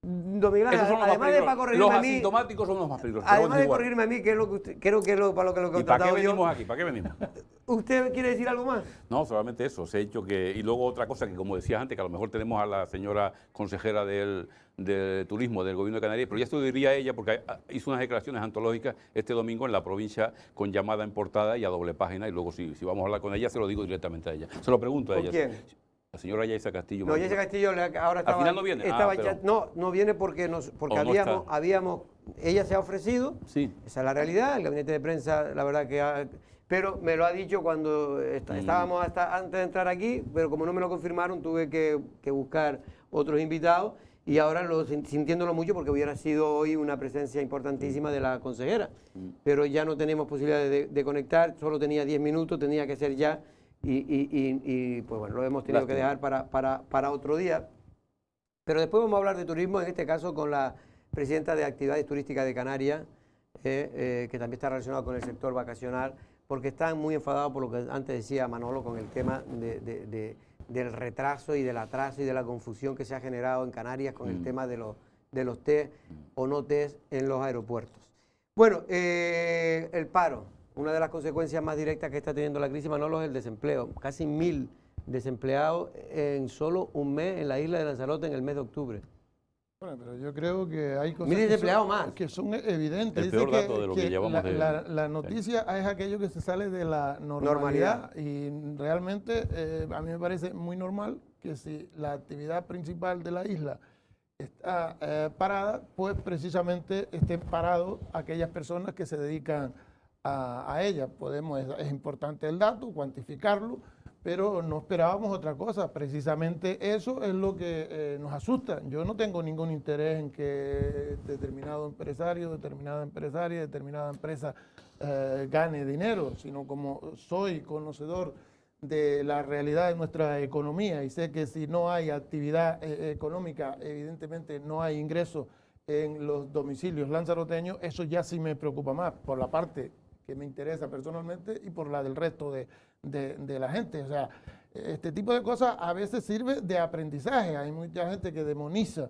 Don Miguel, además de para corregirme los a mí, asintomáticos son los más peligrosos. además de corregirme a mí, que es lo que usted, creo que es para lo que lo he contratado. ¿Para qué venimos aquí? ¿Para qué venimos? ¿Usted quiere decir algo más? No, solamente eso. Se ha hecho que, y luego otra cosa que, como decías antes, que a lo mejor tenemos a la señora consejera de Turismo del Gobierno de Canarias, pero ya se lo diría ella porque hizo unas declaraciones antológicas este domingo en la provincia con llamada en portada y a doble página, y luego si vamos a hablar con ella, se lo digo directamente a ella. Se lo pregunto a ella. ¿Quién? La señora Yaisa Castillo. No, Yaisa Castillo ahora estaba... Al final no viene. No viene porque habíamos... Ella se ha ofrecido, sí. Esa es la realidad, el gabinete de prensa, la verdad que pero me lo ha dicho cuando estábamos hasta antes de entrar aquí, pero como no me lo confirmaron tuve que buscar otros invitados y ahora sintiéndolo mucho porque hubiera sido hoy una presencia importantísima de la consejera, pero ya no tenemos posibilidad de conectar, solo tenía 10 minutos, tenía que ser ya y pues bueno, lo hemos tenido que dejar para otro día. Pero después vamos a hablar de turismo, en este caso con la presidenta de Actividades Turísticas de Canarias, que también está relacionado con el sector vacacional, porque están muy enfadados por lo que antes decía Manolo, con el tema del retraso y del atraso y de la confusión que se ha generado en Canarias con el tema de los test o no test en los aeropuertos. Bueno, el paro, una de las consecuencias más directas que está teniendo la crisis, Manolo, es el desempleo. Casi 1000 desempleados en solo un mes en la isla de Lanzarote en el mes de octubre. Bueno, pero yo creo que hay cosas 1000 desempleados más. Que son evidentes. El peor dato de lo que llevamos de... La noticia es aquello que se sale de la normalidad. Y realmente a mí me parece muy normal que si la actividad principal de la isla está parada, pues precisamente estén parados aquellas personas que se dedican a ella. Es importante el dato, cuantificarlo, pero no esperábamos otra cosa. Precisamente eso es lo que nos asusta. Yo no tengo ningún interés en que determinado empresario, determinada empresaria, determinada empresa gane dinero, sino como soy conocedor de la realidad de nuestra economía y sé que si no hay actividad económica, evidentemente no hay ingresos en los domicilios lanzaroteños, eso ya sí me preocupa más, por la parte que me interesa personalmente y por la del resto de la gente. O sea, este tipo de cosas a veces sirve de aprendizaje. Hay mucha gente que demoniza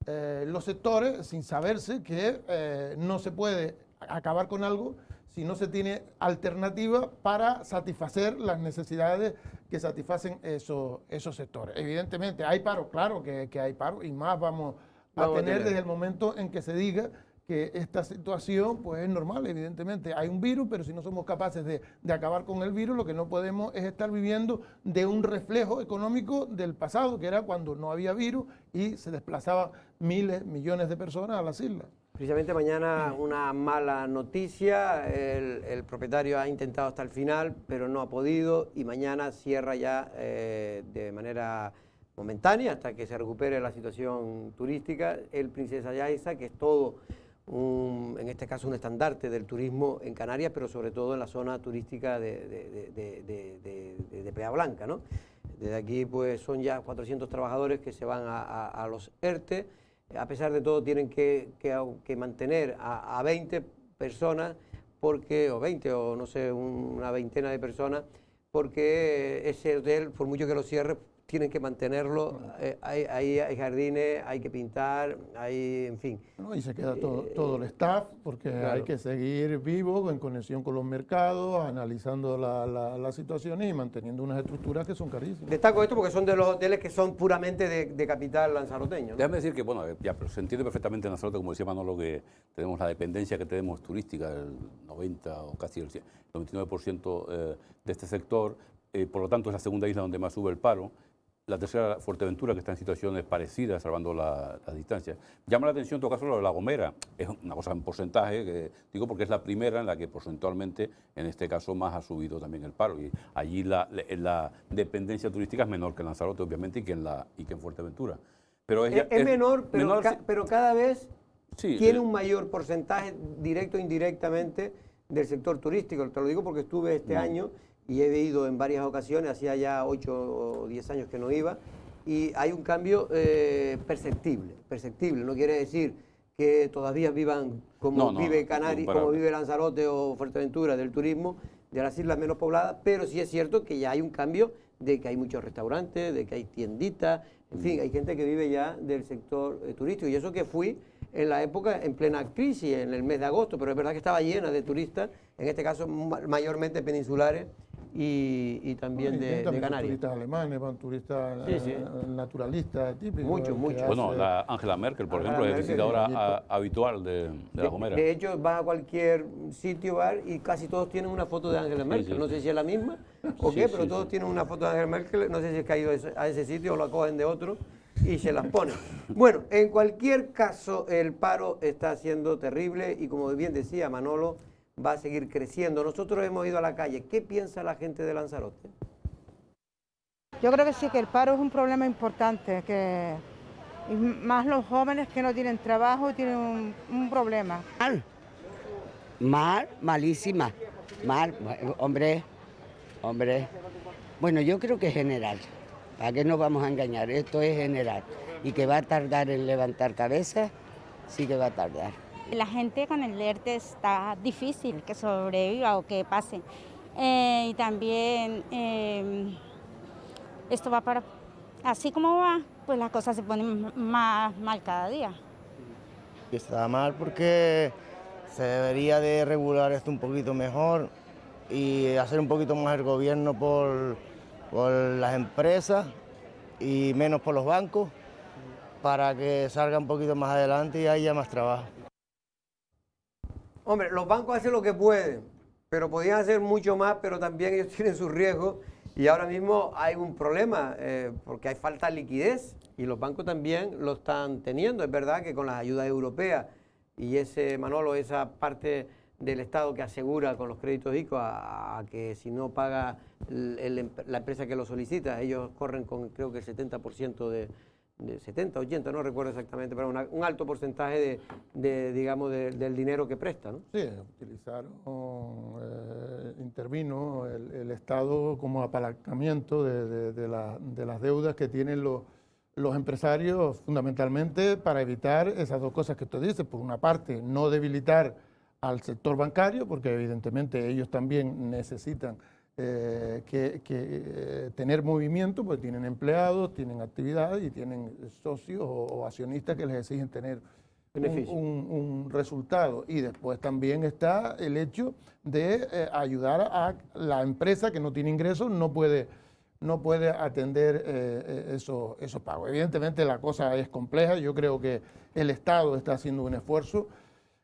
los sectores sin saberse que no se puede acabar con algo si no se tiene alternativa para satisfacer las necesidades que satisfacen esos sectores. Evidentemente hay paro, claro que hay paro, y más vamos a tener desde el momento en que se diga que esta situación pues es normal. Evidentemente hay un virus, pero si no somos capaces de acabar con el virus, lo que no podemos es estar viviendo de un reflejo económico del pasado, que era cuando no había virus y se desplazaban miles, millones de personas a las islas. Precisamente mañana una mala noticia, el propietario ha intentado hasta el final, pero no ha podido, y mañana cierra ya de manera momentánea hasta que se recupere la situación turística el Princesa Yaiza, que es todo en este caso un estandarte del turismo en Canarias, pero sobre todo en la zona turística de Playa Blanca, ¿no? Desde aquí pues son ya 400 trabajadores que se van a los ERTE. A pesar de todo tienen que mantener a 20 personas, porque, o 20 o no sé, una veintena de personas, porque ese hotel, por mucho que lo cierre, tienen que mantenerlo, hay jardines, hay que pintar, en fin. No, y se queda todo el staff, porque claro, hay que seguir vivo, en conexión con los mercados, analizando las situaciones y manteniendo unas estructuras que son carísimas. Destaco esto porque son de los hoteles que son puramente de capital lanzaroteño, ¿no? Déjame decir que, bueno, ya, pero se entiende perfectamente en Lanzarote, como decía Manolo, que tenemos la dependencia que tenemos turística, el 90 o casi el 99% de este sector, por lo tanto es la segunda isla donde más sube el paro. La tercera, Fuerteventura, que está en situaciones parecidas, salvando las distancias. Llama la atención, en todo caso, lo de La Gomera. Es una cosa en porcentaje, que digo porque es la primera en la que porcentualmente, en este caso, más ha subido también el paro. Y allí la dependencia turística es menor que en Lanzarote, obviamente, y que en Fuerteventura. Pero es menor, pero cada vez sí, tiene un mayor porcentaje, directo e indirectamente, del sector turístico. Te lo digo porque estuve este año y he ido en varias ocasiones, hacía ya 8 o 10 años que no iba, y hay un cambio perceptible. No quiere decir que todavía vivan como vive Canarias, como vive Lanzarote o Fuerteventura del turismo, de las islas menos pobladas, pero sí es cierto que ya hay un cambio de que hay muchos restaurantes, de que hay tienditas, en fin, hay gente que vive ya del sector turístico. Y eso que fui en la época, en plena crisis, en el mes de agosto, pero es verdad que estaba llena de turistas, en este caso mayormente peninsulares, y también de Canarias. Van turistas alemanes, van turistas naturalistas, típicos. Muchos. Bueno, la Angela Merkel, por ejemplo, es visitadora habitual de La Gomera. De hecho, vas a cualquier sitio, bar, y casi todos tienen una foto de Angela Merkel. Sí. No sé si es la misma o qué, pero todos tienen una foto de Angela Merkel. No sé si es que ha ido a ese sitio o la cogen de otro y se las ponen. Bueno, en cualquier caso, el paro está siendo terrible y, como bien decía Manolo, va a seguir creciendo. Nosotros hemos ido a la calle. ¿Qué piensa la gente de Lanzarote? Yo creo que sí, que el paro es un problema importante, y más los jóvenes que no tienen trabajo tienen un problema. Malísima, hombre. Bueno, yo creo que es general, ¿para qué nos vamos a engañar? Esto es general, y que va a tardar en levantar cabeza, sí que va a tardar. La gente con el ERTE está difícil que sobreviva o que pase, y también esto va para, así como va, pues las cosas se ponen más mal cada día. Está mal porque se debería de regular esto un poquito mejor y hacer un poquito más el gobierno por las empresas y menos por los bancos, para que salga un poquito más adelante y haya más trabajo. Hombre, los bancos hacen lo que pueden, pero podían hacer mucho más, pero también ellos tienen sus riesgos y ahora mismo hay un problema porque hay falta de liquidez y los bancos también lo están teniendo. Es verdad que con las ayudas europeas y Manolo, esa parte del Estado que asegura con los créditos ICO a que si no paga la empresa que lo solicita, ellos corren con creo que el 70% de 70, 80, no recuerdo exactamente, pero un alto porcentaje digamos, del dinero que presta, ¿no? Sí, intervino el Estado como apalancamiento de las deudas que tienen los empresarios, fundamentalmente para evitar esas dos cosas que tú dices. Por una parte, no debilitar al sector bancario, porque evidentemente ellos también necesitan tener movimiento, porque tienen empleados, tienen actividad y tienen socios o accionistas que les exigen tener un resultado. Y después también está el hecho de ayudar a la empresa que no tiene ingresos, no puede atender esos pagos. Evidentemente la cosa es compleja, yo creo que el Estado está haciendo un esfuerzo.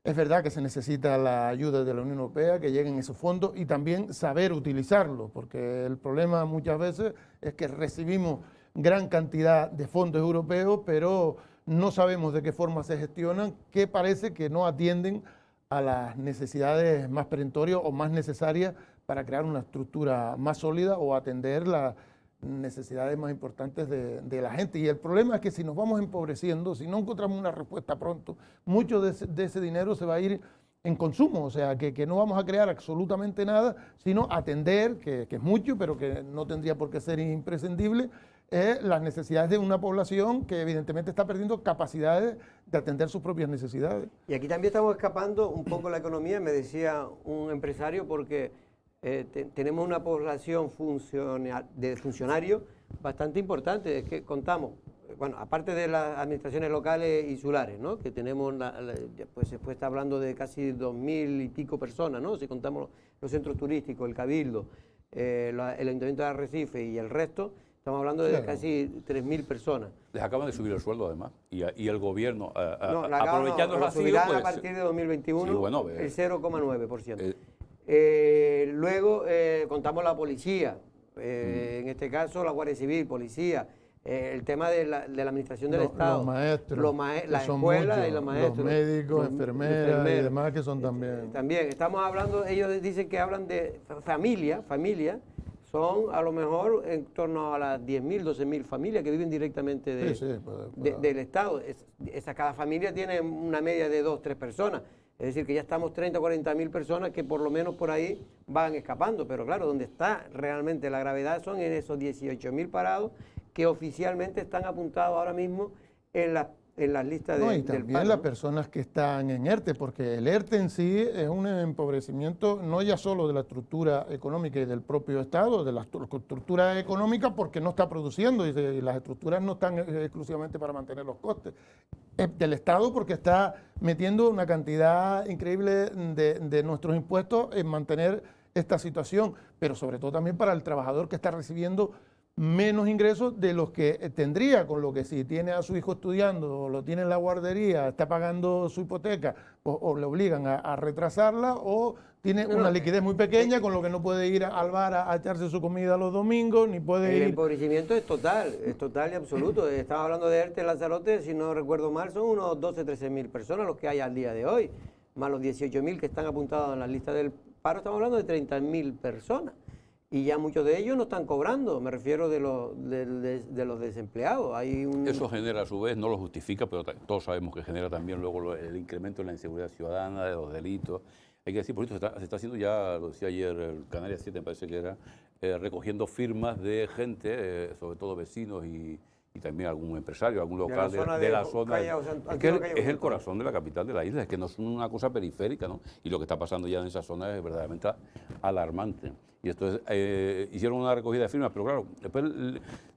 Es verdad que se necesita la ayuda de la Unión Europea, que lleguen esos fondos y también saber utilizarlos, porque el problema muchas veces es que recibimos gran cantidad de fondos europeos, pero no sabemos de qué forma se gestionan, que parece que no atienden a las necesidades más perentorias o más necesarias para crear una estructura más sólida o atender las necesidades más importantes de la gente. Y el problema es que si nos vamos empobreciendo, si no encontramos una respuesta pronto, mucho de ese dinero se va a ir en consumo, o sea, que no vamos a crear absolutamente nada, sino atender, que es mucho, pero que no tendría por qué ser imprescindible, las necesidades de una población que evidentemente está perdiendo capacidades de atender sus propias necesidades. Y aquí también estamos escapando un poco la economía, me decía un empresario, porque tenemos una población de funcionarios bastante importante. Es que contamos, bueno, aparte de las administraciones locales insulares, ¿no? Que tenemos, pues después está hablando de casi 2000 y pico personas, ¿no? Si contamos los centros turísticos, el Cabildo, el Ayuntamiento de Arrecife y el resto, estamos hablando de casi 3000 personas. Les acaban de subir el sueldo además y el gobierno, No, aprovechando el vacío, subirán pues, a partir de 2021 sí, bueno, el 0,9%. Luego contamos la policía, en este caso la Guardia Civil, policía, el tema de la administración del Estado, los maestros, las escuelas y los maestros, los médicos, enfermeras y demás que son también. También estamos hablando, ellos dicen que hablan de familia, son a lo mejor en torno a las 10.000, 12.000 familias que viven directamente del Estado. Cada familia tiene una media de 2, 3 personas. Es decir, que ya estamos 30 o 40.000 personas que por lo menos por ahí van escapando. Pero claro, donde está realmente la gravedad son en esos 18.000 parados que oficialmente están apuntados ahora mismo en las listas y del también paro, las ¿no? personas que están en ERTE, porque el ERTE en sí es un empobrecimiento no ya solo de la estructura económica y del propio Estado, de la estructura económica porque no está produciendo y las estructuras no están exclusivamente para mantener los costes. Es del Estado porque está metiendo una cantidad increíble de nuestros impuestos en mantener esta situación, pero sobre todo también para el trabajador que está recibiendo menos ingresos de los que tendría, con lo que si tiene a su hijo estudiando o lo tiene en la guardería, está pagando su hipoteca o le obligan a retrasarla, o tiene una liquidez muy pequeña con lo que no puede ir al bar a echarse su comida los domingos, ni puede ir... El empobrecimiento es total y absoluto. Estamos hablando de ERTE en Lanzarote, si no recuerdo mal, son unos 12, 13.000 personas los que hay al día de hoy. más los 18.000 que están apuntados en la lista del paro, estamos hablando de 30.000 personas. Y ya muchos de ellos no están cobrando, me refiero de los desempleados. Eso genera a su vez, no lo justifica, pero todos sabemos que genera también luego el incremento en la inseguridad ciudadana, de los delitos. Hay que decir, por eso se está haciendo ya, lo decía ayer el Canarias 7, me parece que era, recogiendo firmas de gente, sobre todo vecinos y también algún empresario, algún local de la zona. Es el corazón de la capital de la isla, es que no es una cosa periférica, ¿no? Y lo que está pasando ya en esa zona es verdaderamente alarmante. Y entonces hicieron una recogida de firmas, pero claro, después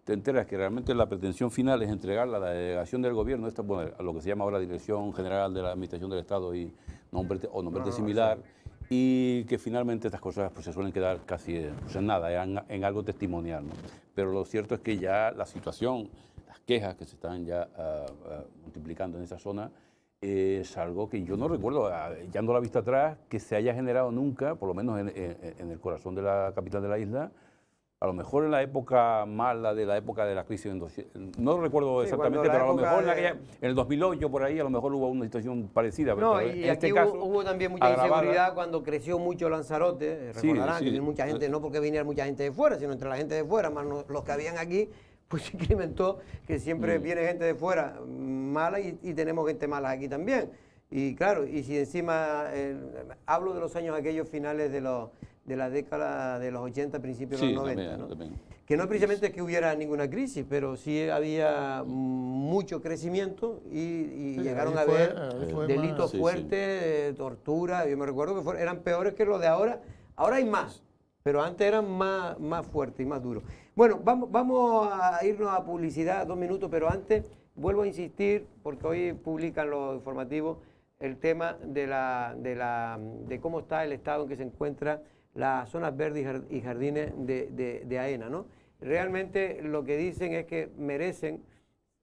te enteras que realmente la pretensión final es entregarla a la delegación del gobierno, a lo que se llama ahora Dirección General de la Administración del Estado y nombre similar, y que finalmente estas cosas pues, se suelen quedar casi en nada, en algo testimonial, ¿no? Pero lo cierto es que ya la situación, las quejas que se están ya multiplicando en esa zona, es algo que yo no recuerdo, echando la vista atrás, que se haya generado nunca, por lo menos en el corazón de la capital de la isla. A lo mejor en la época mala de la crisis, no recuerdo exactamente, pero a lo mejor en el 2008 por ahí a lo mejor hubo una situación parecida. No, y en aquí hubo también mucha inseguridad cuando creció mucho Lanzarote, recordarán que mucha gente, no porque viniera mucha gente de fuera, sino entre la gente de fuera, más los que habían aquí, pues se incrementó que siempre viene gente de fuera mala y tenemos gente mala aquí también. Y claro, y si encima hablo de los años aquellos finales de la década de los 80, principios de los 90, ¿no? Que no precisamente es que hubiera ninguna crisis, pero sí había mucho crecimiento y llegaron a haber delitos fuertes, tortura. Yo me recuerdo que eran peores que los de ahora. Ahora hay más, pero antes eran más fuertes y más duros. Bueno, vamos a irnos a publicidad 2 minutos, pero antes vuelvo a insistir, porque hoy publican los informativos, el tema de cómo está el estado en que se encuentra las zonas verdes y jardines de AENA, ¿no? Realmente lo que dicen es que merecen,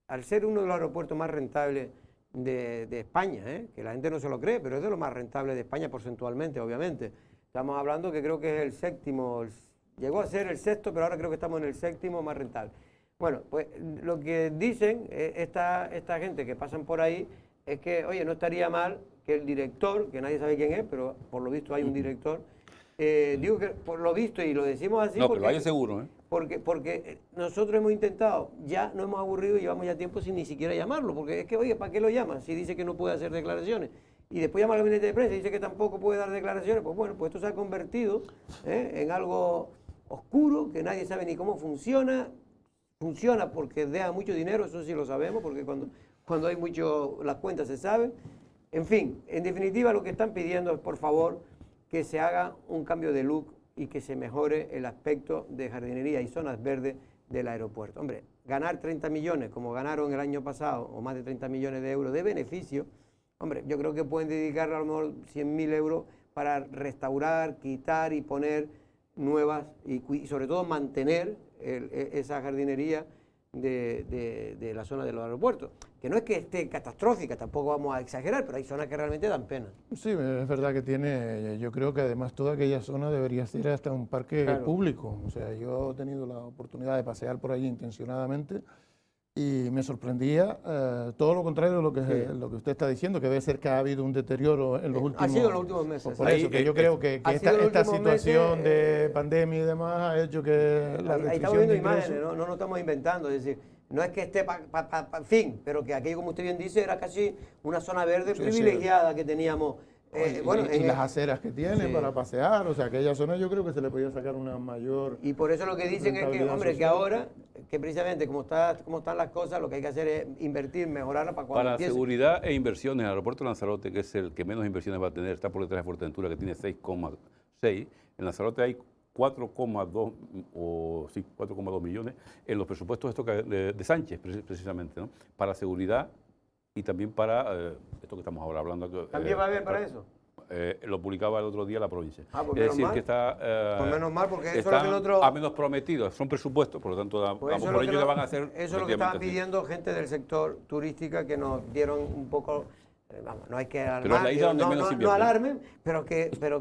al ser uno de los aeropuertos más rentables de España, que la gente no se lo cree, pero es de los más rentables de España porcentualmente, obviamente. Estamos hablando que creo que es el séptimo, llegó a ser el sexto, pero ahora creo que estamos en el séptimo más rentable. Bueno, pues lo que dicen esta gente que pasan por ahí es que, oye, no estaría mal que el director, que nadie sabe quién es, pero por lo visto hay un director, digo que por lo visto, y lo decimos así, no, porque, pero vaya seguro, porque nosotros hemos intentado, ya nos hemos aburrido y llevamos ya tiempo sin ni siquiera llamarlo, porque es que, oye, ¿para qué lo llaman? Si dice que no puede hacer declaraciones, y después llama al gabinete de prensa y dice que tampoco puede dar declaraciones, pues bueno, pues esto se ha convertido en algo oscuro, que nadie sabe ni cómo funciona porque deja mucho dinero, eso sí lo sabemos, porque cuando hay mucho, las cuentas se saben. En fin, en definitiva lo que están pidiendo es, por favor, que se haga un cambio de look y que se mejore el aspecto de jardinería y zonas verdes del aeropuerto. Hombre, ganar 30 millones, como ganaron el año pasado, o más de 30 millones de euros de beneficio, hombre, yo creo que pueden dedicar a lo mejor 100.000 euros para restaurar, quitar y poner nuevas y sobre todo mantener esa jardinería de la zona de los aeropuertos, que no es que esté catastrófica, tampoco vamos a exagerar, pero hay zonas que realmente dan pena. Sí, es verdad que tiene, yo creo que además toda aquella zona debería ser hasta un parque público. O sea, yo he tenido la oportunidad de pasear por allí intencionadamente y me sorprendía todo lo contrario de lo que usted está diciendo, que debe ser que ha habido un deterioro en los últimos meses. Ha sido en los últimos meses. Por eso, que yo creo que esta situación de pandemia y demás ha hecho que la restricción. Ahí estamos viendo imágenes, no nos estamos inventando, es decir, no es que esté fin, pero que aquello, como usted bien dice, era casi una zona verde privilegiada que teníamos. Y las aceras que tiene para pasear, o sea, aquella zona yo creo que se le podía sacar una mayor. Y por eso lo que dicen es que, hombre, que ahora, que precisamente como están las cosas, lo que hay que hacer es invertir, mejorarla para cuando empiece. Seguridad e inversiones, el aeropuerto de Lanzarote, que es el que menos inversiones va a tener, está por detrás de Fuerteventura, que tiene 6,6. En Lanzarote hay 4,2 millones en los presupuestos de Sánchez, precisamente, ¿no? Para seguridad y también para esto que estamos ahora hablando. ¿También va a haber para eso? Lo publicaba el otro día la provincia. Pues es decir, mal. Que está... pues menos mal, porque eso están es lo que nosotros... a menos prometidos, son presupuestos, por lo tanto, pues por ello que van a hacer... Eso es lo que estaban pidiendo gente del sector turística, que nos dieron un poco... Vamos, no hay que alarmar, pero es la isla donde menos invierte. No alarmen, pero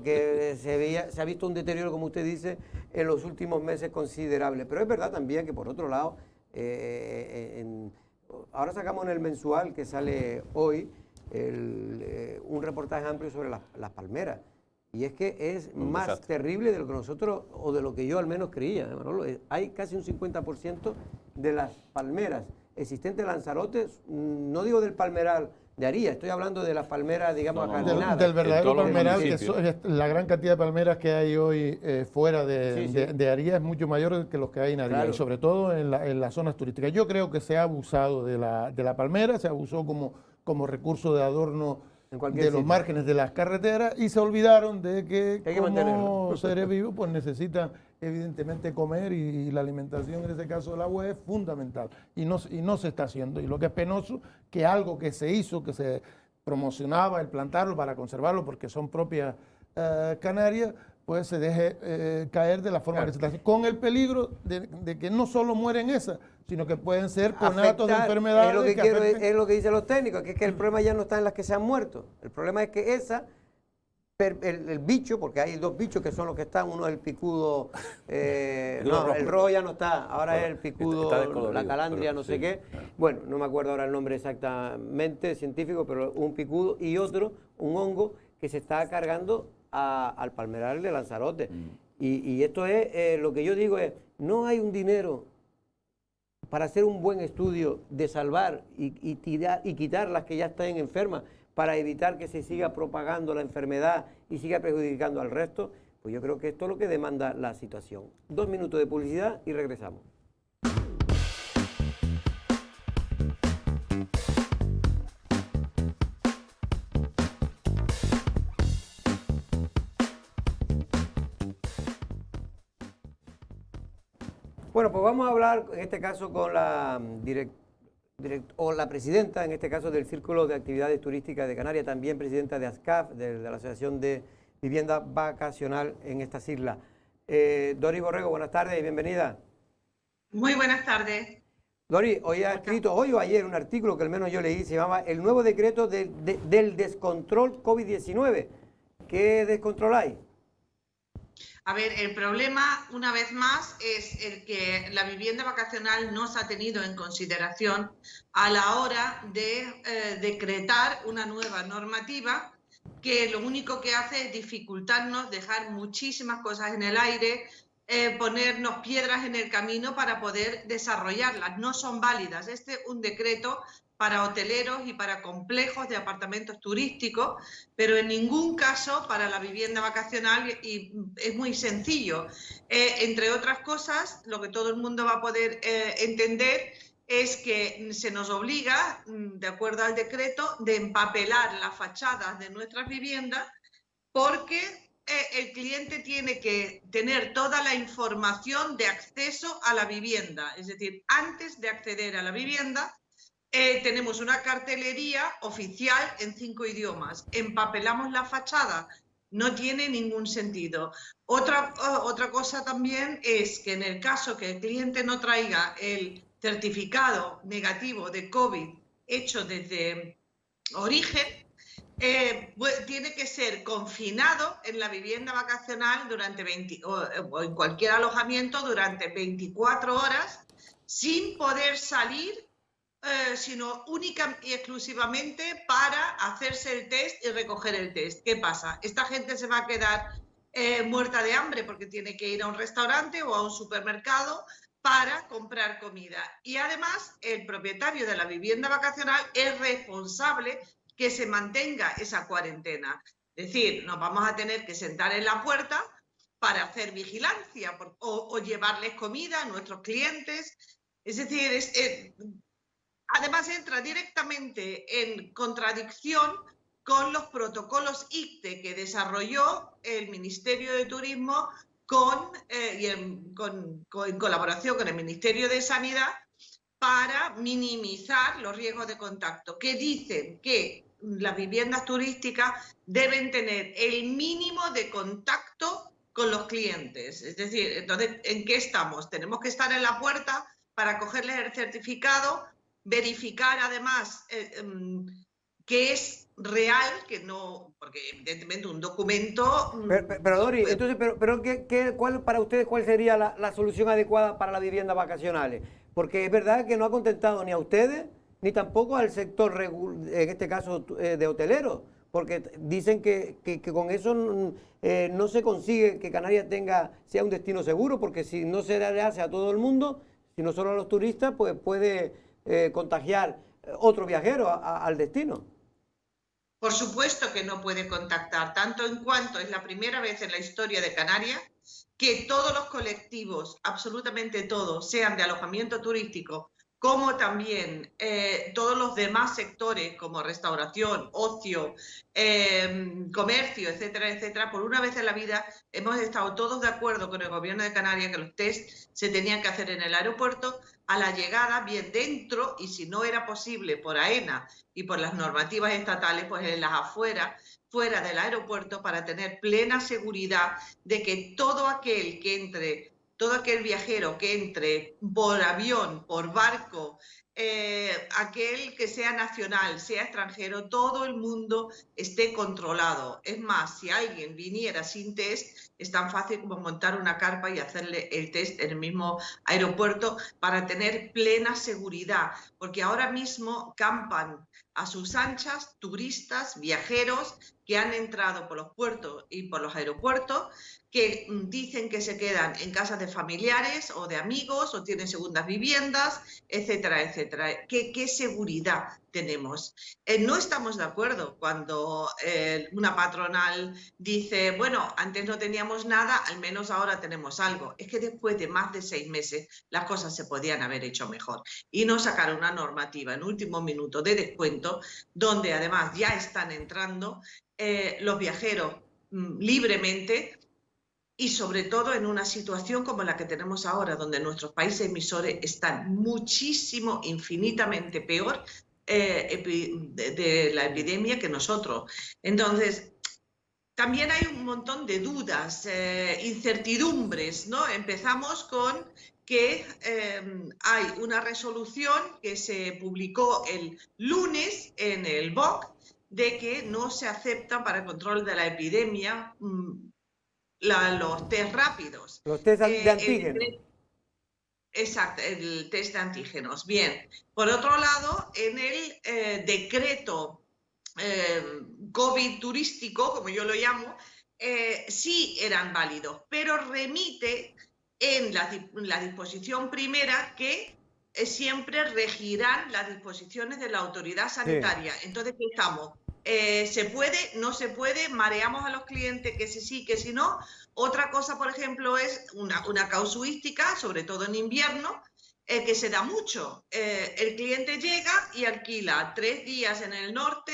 que se ha visto un deterioro, como usted dice, en los últimos meses considerable. Pero es verdad también que, por otro lado, ahora sacamos en el mensual que sale hoy, un reportaje amplio sobre las palmeras. Y es que es Un más desastre. terrible de lo que nosotros, o de lo que yo al menos creía, Manolo. Hay casi un 50% de las palmeras existentes en Lanzarote, no digo del palmeral de Aría, estoy hablando de las palmeras, digamos, ajardinadas. Del verdadero En todos los palmeral, que municipios. la gran cantidad de palmeras que hay hoy fuera Sí, sí. de Aría es mucho mayor que los que hay en Aría, Claro. y sobre todo en las zonas turísticas. Yo creo que se ha abusado de la palmera, se abusó como recurso de adorno En cualquier de los sitio. márgenes de las carreteras, y se olvidaron de que Hay que como mantenerlo. seres vivos pues necesitan evidentemente comer, y la alimentación, en ese caso el agua, es fundamental, y no se está haciendo. Y lo que es penoso, que algo que se hizo, que se promocionaba el plantarlo para conservarlo porque son propias Canarias, pues se deje caer de la forma que se está haciendo, con el peligro de que no solo mueren esas, sino que pueden ser conatos de Afectar, enfermedades. es lo que, afecten. es lo que dicen los técnicos, que es que el problema ya no está en las que se han muerto. El problema es que el bicho, porque hay dos bichos que son los que están, uno es el picudo, rojo. el rojo ya no está, ahora es el picudo, está descolorido, la calandria, pero no sé sí. qué. Bueno, no me acuerdo ahora el nombre exactamente científico, pero un picudo y otro, un hongo que se está cargando al palmeral de Lanzarote. Y esto es, lo que yo digo es, no hay un dinero para hacer un buen estudio de salvar y quitar las que ya están enfermas, para evitar que se siga propagando la enfermedad y siga perjudicando al resto. Pues yo creo que esto es lo que demanda la situación. 2 minutos de publicidad y regresamos. Bueno, pues vamos a hablar en este caso con la la presidenta, en este caso, del Círculo de Actividades Turísticas de Canarias, también presidenta de ASCAF, de la Asociación de Vivienda Vacacional en estas islas. Dori Borrego, buenas tardes y bienvenida. Muy buenas tardes. Dori, hoy ha escrito, hoy o ayer, un artículo que al menos yo leí, se llama El nuevo decreto del descontrol COVID-19. ¿Qué descontrol hay? A ver, el problema, una vez más, es el que la vivienda vacacional no se ha tenido en consideración a la hora de decretar una nueva normativa, que lo único que hace es dificultarnos, dejar muchísimas cosas en el aire, ponernos piedras en el camino para poder desarrollarlas. No son válidas. Este es un decreto para hoteleros y para complejos de apartamentos turísticos, pero en ningún caso para la vivienda vacacional, y es muy sencillo. Entre otras cosas, lo que todo el mundo va a poder entender es que se nos obliga, de acuerdo al decreto, de empapelar las fachadas de nuestras viviendas, porque el cliente tiene que tener toda la información de acceso a la vivienda. Es decir, antes de acceder a la vivienda, tenemos una cartelería oficial en 5 idiomas. Empapelamos la fachada. No tiene ningún sentido. Otra cosa también es que en el caso que el cliente no traiga el certificado negativo de COVID hecho desde origen, tiene que ser confinado en la vivienda vacacional durante o en cualquier alojamiento durante 24 horas sin poder salir, sino única y exclusivamente para hacerse el test y recoger el test. ¿Qué pasa? Esta gente se va a quedar muerta de hambre porque tiene que ir a un restaurante o a un supermercado para comprar comida. Y además, el propietario de la vivienda vacacional es responsable que se mantenga esa cuarentena. Es decir, nos vamos a tener que sentar en la puerta para hacer vigilancia o llevarles comida a nuestros clientes. Es decir, además entra directamente en contradicción con los protocolos ICTE que desarrolló el Ministerio de Turismo en colaboración con el Ministerio de Sanidad para minimizar los riesgos de contacto, que dicen que las viviendas turísticas deben tener el mínimo de contacto con los clientes. Es decir, entonces, ¿en qué estamos? Tenemos que estar en la puerta para cogerles el certificado, verificar además que es real, que no, porque evidentemente un documento... Pero Dori, entonces, para ustedes, ¿cuál sería la solución adecuada para las viviendas vacacionales? Porque es verdad que no ha contentado ni a ustedes, ni tampoco al sector, en este caso, de hoteleros, porque dicen que con eso no se consigue que Canarias sea un destino seguro, porque si no se le hace a todo el mundo, sino solo a los turistas, pues puede contagiar otro viajero al destino. Por supuesto que no puede contactar, tanto en cuanto es la primera vez en la historia de Canarias que todos los colectivos, absolutamente todos, sean de alojamiento turístico, como también todos los demás sectores como restauración, ocio, comercio, etcétera, etcétera, por una vez en la vida hemos estado todos de acuerdo con el Gobierno de Canarias que los test se tenían que hacer en el aeropuerto a la llegada, bien dentro, y si no era posible por AENA y por las normativas estatales, pues en las afueras, fuera del aeropuerto, para tener plena seguridad de que todo aquel que entre, todo aquel viajero que entre por avión, por barco, aquel que sea nacional, sea extranjero, todo el mundo esté controlado. Es más, si alguien viniera sin test, es tan fácil como montar una carpa y hacerle el test en el mismo aeropuerto para tener plena seguridad, porque ahora mismo campan a sus anchas turistas, viajeros que han entrado por los puertos y por los aeropuertos, que dicen que se quedan en casas de familiares o de amigos o tienen segundas viviendas, etcétera, etcétera. ¿Qué seguridad tenemos? No estamos de acuerdo cuando una patronal dice, bueno, antes no teníamos nada, al menos ahora tenemos algo. Es que después de más de 6 meses las cosas se podían haber hecho mejor y no sacar una normativa en último minuto de descuento, donde además ya están entrando los viajeros libremente, y sobre todo en una situación como la que tenemos ahora, donde nuestros países emisores están muchísimo, infinitamente peor de la epidemia que nosotros. Entonces, también hay un montón de dudas, incertidumbres, ¿no? Empezamos con que hay una resolución que se publicó el lunes en el BOC de que no se aceptan para el control de la epidemia los test rápidos. Los test de antígenos. Exacto, el test de antígenos. Bien. Por otro lado, en el decreto COVID turístico, como yo lo llamo, sí eran válidos, pero remite en la disposición primera que siempre regirán las disposiciones de la autoridad sanitaria. Sí. Entonces, ¿qué estamos? ¿Se puede? ¿No se puede? ¿Mareamos a los clientes que sí, que si no? Otra cosa, por ejemplo, es una casuística, sobre todo en invierno, que se da mucho. El cliente llega y alquila 3 días en el norte,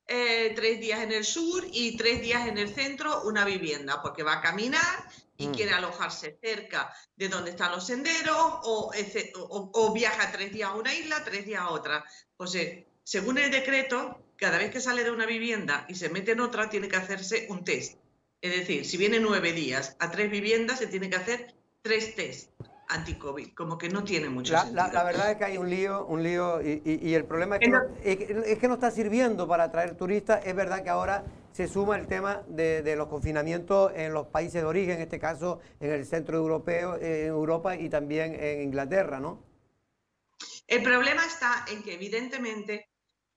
3 días en el sur y 3 días en el centro una vivienda, porque va a caminar y quiere alojarse cerca de donde están los senderos o viaja 3 días a una isla, 3 días a otra. Pues según el decreto, cada vez que sale de una vivienda y se mete en otra, tiene que hacerse un test. Es decir, si viene 9 días a 3 viviendas, se tiene que hacer 3 test anti-COVID. Como que no tiene mucho sentido. La verdad es que hay un lío y el problema es que no está sirviendo para atraer turistas. Es verdad que ahora se suma el tema de los confinamientos en los países de origen, en este caso en el centro europeo, en Europa y también en Inglaterra, ¿no? El problema está en que evidentemente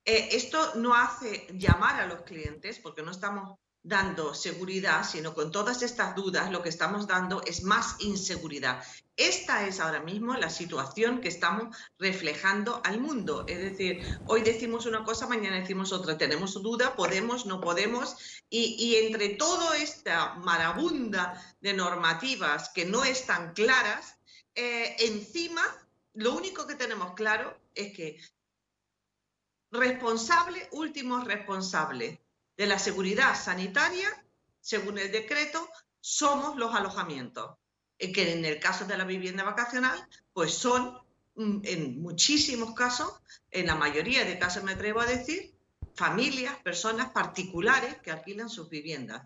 esto no hace llamar a los clientes, porque no estamos dando seguridad, sino con todas estas dudas lo que estamos dando es más inseguridad. Esta es ahora mismo la situación que estamos reflejando al mundo. Es decir, hoy decimos una cosa, mañana decimos otra. Tenemos duda, podemos, no podemos. Y entre toda esta marabunda de normativas que no están claras, encima lo único que tenemos claro es que últimos responsables de la seguridad sanitaria, según el decreto, somos los alojamientos, que en el caso de la vivienda vacacional, pues son, en muchísimos casos, en la mayoría de casos me atrevo a decir, familias, personas particulares que alquilan sus viviendas.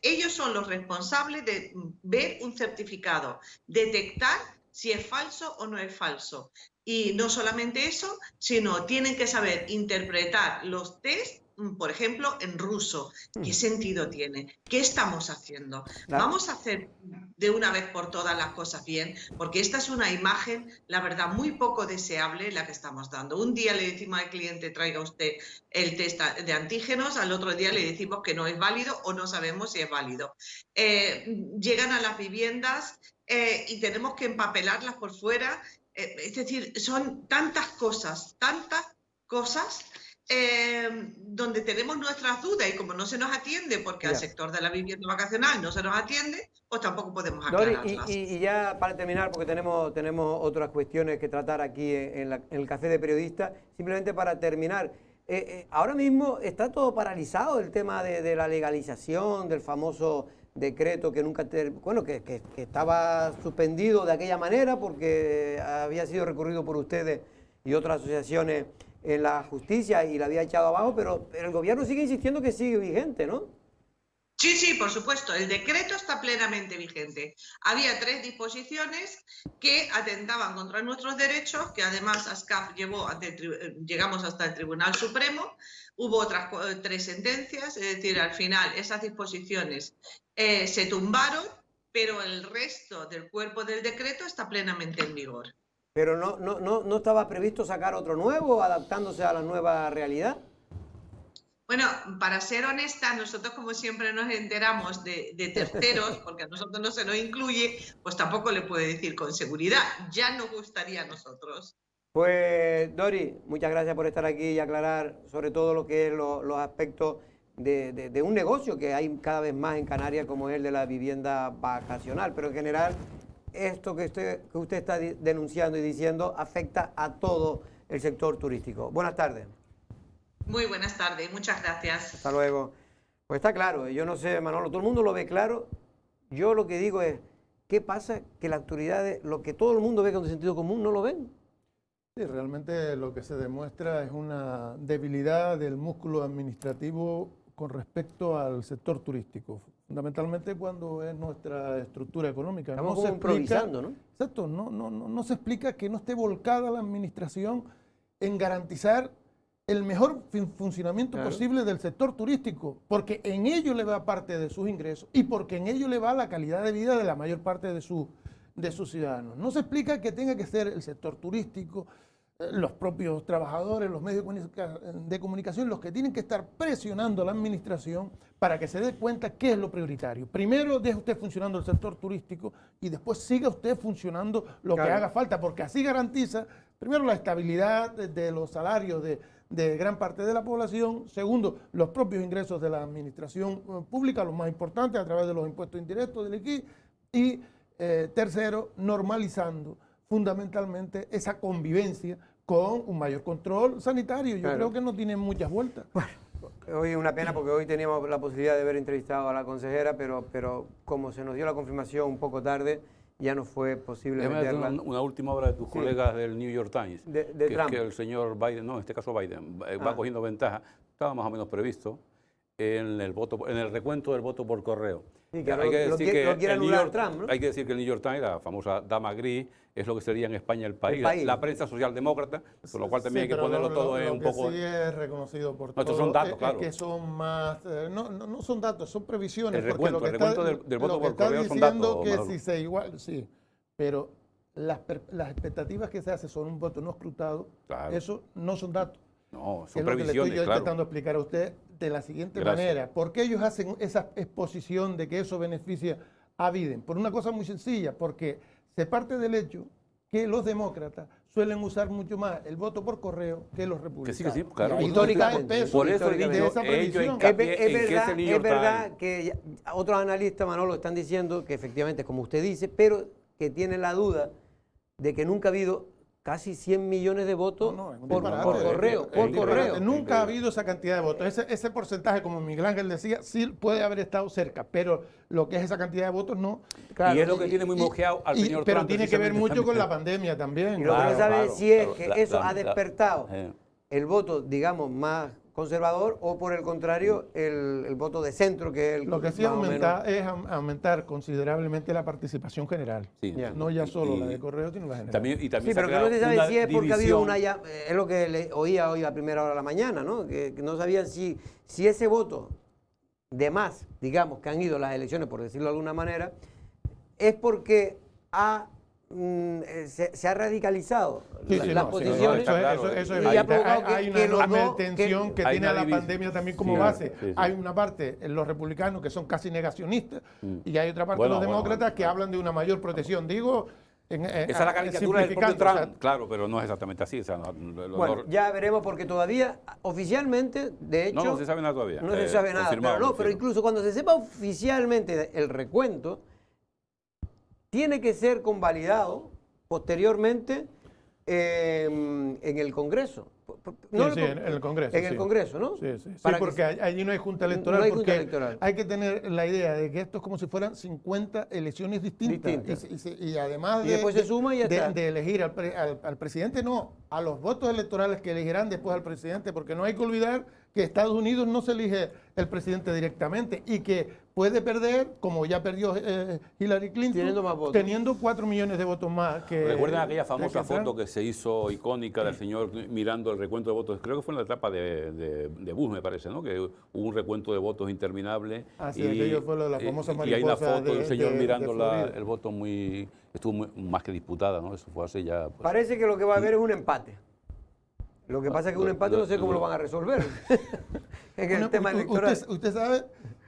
Ellos son los responsables de ver un certificado, detectar si es falso o no es falso. Y no solamente eso, sino tienen que saber interpretar los test por ejemplo, en ruso. ¿Qué sentido tiene? ¿Qué estamos haciendo? Vamos a hacer de una vez por todas las cosas bien, porque esta es una imagen, la verdad, muy poco deseable la que estamos dando. Un día le decimos al cliente, traiga usted el test de antígenos, al otro día le decimos que no es válido o no sabemos si es válido. Llegan a las viviendas y tenemos que empapelarlas por fuera. Es decir, son tantas cosas donde tenemos nuestras dudas, y como no se nos atiende, porque al sector de la vivienda vacacional no se nos atiende, pues tampoco podemos aclararlas. Y ya para terminar, porque tenemos otras cuestiones que tratar aquí en el Café de Periodistas, simplemente para terminar, ahora mismo está todo paralizado el tema de la legalización, del famoso decreto que nunca, que estaba suspendido de aquella manera porque había sido recurrido por ustedes y otras asociaciones en la justicia y la había echado abajo, pero el gobierno sigue insistiendo que sigue vigente, ¿no? Sí, por supuesto, el decreto está plenamente vigente. Había 3 disposiciones que atentaban contra nuestros derechos, que además ASCAF llegamos hasta el Tribunal Supremo. Hubo otras 3 sentencias, es decir, al final esas disposiciones se tumbaron, pero el resto del cuerpo del decreto está plenamente en vigor. ¿Pero no estaba previsto sacar otro nuevo, adaptándose a la nueva realidad? Bueno, para ser honesta, nosotros como siempre nos enteramos de terceros, porque a nosotros no se nos incluye, pues tampoco le puedo decir con seguridad. Ya nos gustaría a nosotros. Pues, Dori, muchas gracias por estar aquí y aclarar sobre todo lo que es los aspectos de un negocio que hay cada vez más en Canarias, como es el de la vivienda vacacional, pero en general esto que usted está denunciando y diciendo afecta a todo el sector turístico. Buenas tardes. Muy buenas tardes, muchas gracias. Hasta luego. Pues está claro, yo no sé, Manolo, todo el mundo lo ve claro. Yo lo que digo es, ¿qué pasa? Que las autoridades, lo que todo el mundo ve con sentido común, no lo ven. Sí, realmente lo que se demuestra es una debilidad del músculo administrativo con respecto al sector turístico, fundamentalmente cuando es nuestra estructura económica. Estamos como improvisando, ¿no? Exacto, no se explica que no esté volcada la administración en garantizar el mejor funcionamiento posible del sector turístico, porque en ello le va parte de sus ingresos y porque en ello le va la calidad de vida de la mayor parte de sus ciudadanos. No se explica que tenga que ser el sector turístico, los propios trabajadores, los medios de comunicación, los que tienen que estar presionando a la administración para que se dé cuenta qué es lo prioritario. Primero deje usted funcionando el sector turístico y después siga usted funcionando lo que haga falta, porque así garantiza, primero, la estabilidad de los salarios de gran parte de la población, segundo, los propios ingresos de la administración pública, los más importantes, a través de los impuestos indirectos del IQI, y tercero, normalizando fundamentalmente esa convivencia con un mayor control sanitario. Yo creo que no tiene muchas vueltas. Bueno, hoy es una pena porque hoy teníamos la posibilidad de haber entrevistado a la consejera, pero como se nos dio la confirmación un poco tarde, ya no fue posible meterla. Una última obra de tus colegas del New York Times, que Trump. Es que el señor Biden, no, en este caso Biden, va cogiendo ventaja, estaba más o menos previsto en el recuento del voto por correo. Sí, que hay que decir que el New York Times, la famosa dama gris, es lo que sería en España el país. La prensa socialdemócrata, con lo cual también hay que ponerlo todo en un poco... Lo que sí es reconocido por todos. Estos son datos, claro. Que son más... no son datos, son previsiones. El recuento del voto por correo son datos, que si se igual, sí, pero las expectativas que se hacen son un voto no escrutado, eso no son datos. No, son previsiones, es lo que le estoy yo intentando explicar a usted de la siguiente manera. ¿Por qué ellos hacen esa exposición de que eso beneficia a Biden? Por una cosa muy sencilla, porque se parte del hecho que los demócratas suelen usar mucho más el voto por correo que los republicanos. Que sí, claro. Históricamente. Por eso es verdad que otros analistas, Manolo, están diciendo que efectivamente, como usted dice, pero que tienen la duda de que nunca ha habido casi 100 millones de votos por correo. Nunca ha habido esa cantidad de votos. Ese porcentaje, como Miguel Ángel decía, sí puede haber estado cerca, pero lo que es esa cantidad de votos no. Claro, y es lo que tiene muy mojeado al señor Trump. Pero tiene que ver mucho con la pandemia también. Y lo que no sabe si es que eso ha despertado el voto, digamos, más conservador o por el contrario el voto de centro, que es el Lo que sí es aumentar considerablemente la participación general. Sí, no ya solo la de Correo, sino la general. También sí, pero que no se sabe si es porque ha habido una... es lo que oía hoy a primera hora de la mañana, ¿no? Que no sabían si ese voto de más, digamos, que han ido a las elecciones, por decirlo de alguna manera, es porque se ha radicalizado las posiciones. Eso es hay una enorme tensión que tiene a la pandemia también como base. Hay una parte, los republicanos, que son casi negacionistas, y hay otra parte de los demócratas que hablan de una mayor protección. Digo, esa es la caricatura del propio Trump, claro, pero no es exactamente así. O sea, bueno, ya veremos, porque todavía, oficialmente, de hecho... No se sabe nada todavía. No se sabe nada, pero incluso cuando se sepa oficialmente el recuento, tiene que ser convalidado posteriormente en el Congreso. En el Congreso. En el Congreso, ¿no? Sí, porque allí no hay junta electoral. No hay junta electoral. Hay que tener la idea de que esto es como si fueran 50 elecciones distintas. Y además después se suma y ya está. De elegir al presidente, no, a los votos electorales que elegirán después al presidente, porque no hay que olvidar que Estados Unidos no se elige el presidente directamente y que puede perder, como ya perdió Hillary Clinton, teniendo 4 millones de votos más. ¿Recuerdan aquella famosa foto que se hizo icónica del señor mirando el recuento de votos? Creo que fue en la etapa de Bush, me parece, ¿no? Que hubo un recuento de votos interminable. Así es, aquello fue la famosa mariposa. Y hay una foto del señor mirando el voto estuvo más que disputada, ¿no? Eso fue hace ya... Pues, parece que lo que va a haber es un empate. Lo que pasa es que un empate no sé cómo lo van a resolver en el tema electoral. Usted sabe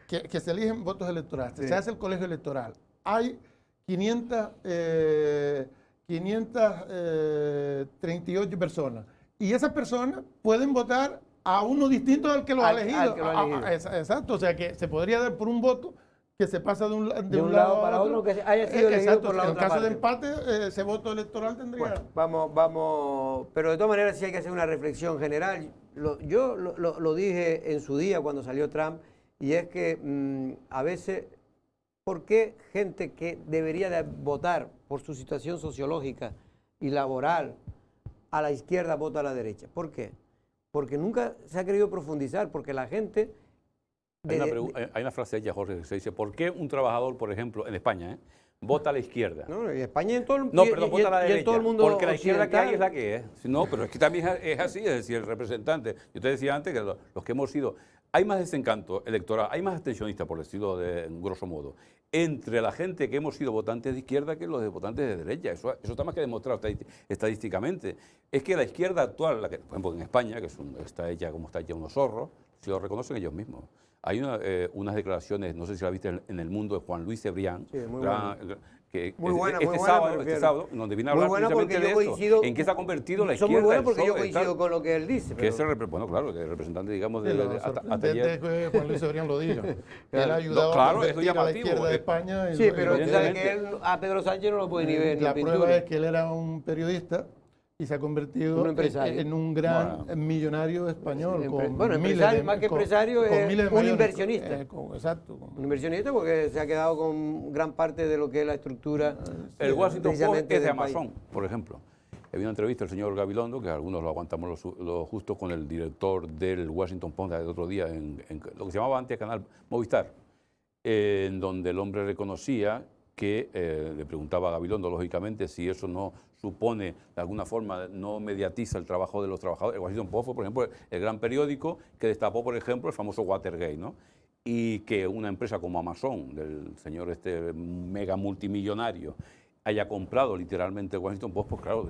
que se eligen votos electorales, se hace el colegio electoral. Hay 538 personas y esas personas pueden votar a uno distinto al que lo ha elegido. Exacto, o sea que se podría dar por un voto que se pasa de un lado para otro, que haya sido elegido por la otra parte. En caso de parte. empate, ese voto electoral tendría... Bueno, vamos, pero de todas maneras sí hay que hacer una reflexión general. Yo lo dije en su día cuando salió Trump, y es que a veces, ¿por qué gente que debería de votar por su situación sociológica y laboral a la izquierda vota a la derecha? ¿Por qué? Porque nunca se ha querido profundizar, porque la gente... Hay una frase hecha, Jorge, que se dice, ¿por qué un trabajador, por ejemplo, en España, vota a la izquierda? No, en España en todo el mundo. No, perdón, vota a la derecha. En todo el mundo porque la izquierda que hay es la que es. No, pero es que también es así, es decir, el representante. Yo te decía antes que los que hemos sido... Hay más desencanto electoral, hay más abstencionistas, por decirlo de grosso modo, entre la gente que hemos sido votantes de izquierda que los de votantes de derecha. Eso está más que demostrado estadísticamente. Es que la izquierda actual, por ejemplo en España, que está hecha como está hecha unos zorros, se lo reconocen ellos mismos. Hay unas declaraciones, no sé si la viste en El Mundo, de Juan Luis Cebrián, muy buena, este sábado, donde vino a hablar precisamente de eso, en qué se ha convertido la izquierda. Son muy buenas porque yo coincido con lo que él dice. Que es el representante, digamos, que Juan Luis Cebrián lo diga. Él ha ayudado a convertir a la izquierda de España. Sí, pero tú sabes que él a Pedro Sánchez no lo puede ni ver. La prueba es que él era un periodista y se ha convertido en un gran millonario español. Más que empresario, es un inversionista. Exacto. Un inversionista porque se ha quedado con gran parte de lo que es la estructura. El Washington Post es de Amazon, por ejemplo. Había una entrevista del señor Gabilondo, que algunos lo aguantamos lo justo, con el director del Washington Post de otro día, en lo que se llamaba antes Canal Movistar, en donde el hombre reconocía que le preguntaba a Gabilondo, lógicamente, si eso no supone, de alguna forma, no mediatiza el trabajo de los trabajadores. El Washington Post fue, por ejemplo, el gran periódico que destapó, por ejemplo, el famoso Watergate, ¿no? Y que una empresa como Amazon, del señor mega multimillonario, haya comprado literalmente el Washington Post, pues claro,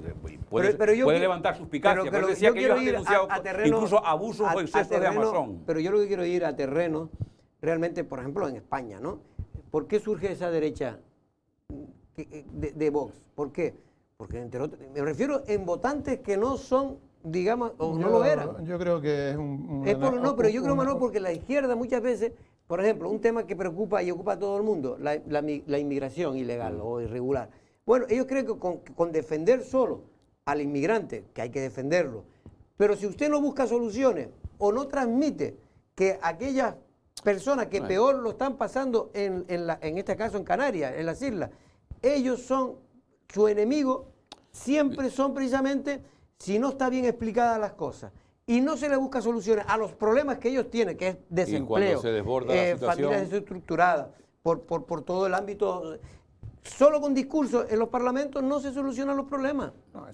puede levantar suspicacia. Pero decía que ellos han denunciado incluso abusos o excesos de Amazon. Pero yo lo que quiero ir a terreno, realmente, por ejemplo, en España, ¿no? ¿Por qué surge esa derecha de Vox? ¿Por qué? Porque me refiero en votantes que no son, digamos, o no lo eran. Yo creo que es pero yo creo, Manuel, porque la izquierda muchas veces, por ejemplo, un tema que preocupa y ocupa a todo el mundo, la inmigración ilegal o irregular. Bueno, ellos creen que con defender solo al inmigrante, que hay que defenderlo, pero si usted no busca soluciones o no transmite que aquellas personas que peor lo están pasando en este caso en Canarias, en las islas, ellos son su enemigo, siempre son precisamente si no está bien explicadas las cosas. y no se le busca soluciones a los problemas que ellos tienen, que es desempleo, cuando se desborda la situación, familias desestructuradas, por todo el ámbito. Solo con discursos en los parlamentos no se solucionan los problemas. No,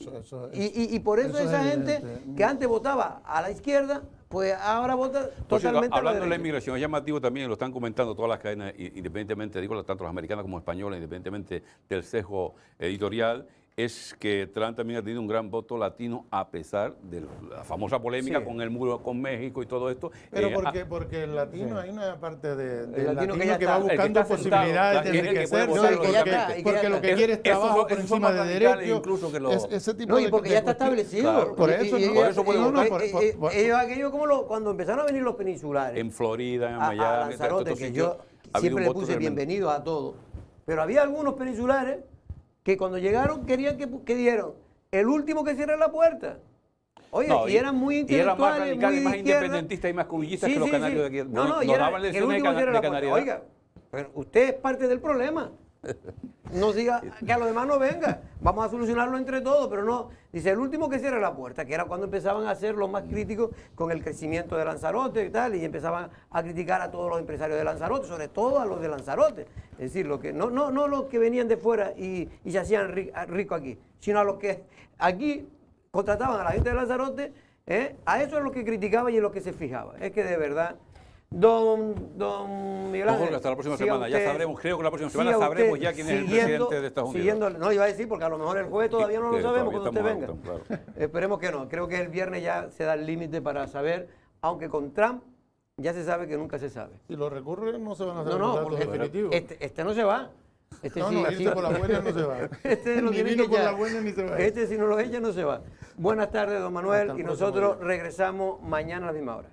Y por eso esa gente que antes votaba a la izquierda, pues ahora vota totalmente hablando a de la la inmigración, es llamativo también, lo están comentando todas las cadenas, independientemente, digo, tanto las americanas como españolas, independientemente del sesgo editorial, es que Trump también ha tenido un gran voto latino a pesar de la famosa polémica con el muro con México y todo esto. Pero porque el latino, hay una parte del latino que que va buscando posibilidades de enriquecerse, porque lo que quiere es trabajo por encima de derechos, ese tipo y porque ya está establecido. Por eso ellos aquello como cuando empezaron a venir los peninsulares. En Florida, en a Miami. Lanzarote, que yo siempre le puse bienvenido a todos. Pero había algunos peninsulares que cuando llegaron querían que dieran el último que cierre la puerta. Oye, y eran muy intelectuales, más radicales, muy más de izquierda. independentistas y más cubillistas que los canarios de aquí. No, y era el último que cierre la puerta. Oiga, pero usted es parte del problema. No diga que a los demás no venga. Vamos a solucionarlo entre todos, pero no. Dice, el último que cierre la puerta, que era cuando empezaban a ser los más críticos con el crecimiento de Lanzarote y tal, y empezaban a criticar a todos los empresarios de Lanzarote, sobre todo a los de Lanzarote. Es decir, no los que venían de fuera y se hacían ricos aquí, sino a los que aquí contrataban a la gente de Lanzarote, a eso es lo que criticaba y en lo que se fijaba. Es que de verdad... Don Miguel Ángel, Jorge, hasta la próxima semana, ya sabremos, creo que la próxima semana sabremos ya quién es el presidente de Estados Unidos. No, iba a decir, porque a lo mejor el jueves todavía no lo sabemos cuando usted venga. Claro. Esperemos que no, creo que el viernes ya se da el límite para saber, aunque con Trump ya se sabe que nunca se sabe. Si lo recurren no se van a hacer los datos definitivos. Este no se va. Irse por la buena no se va. Ni vino por la buena ni se va. Este si no lo echa no se va. Buenas tardes, don Manuel, y nosotros regresamos mañana a la misma hora.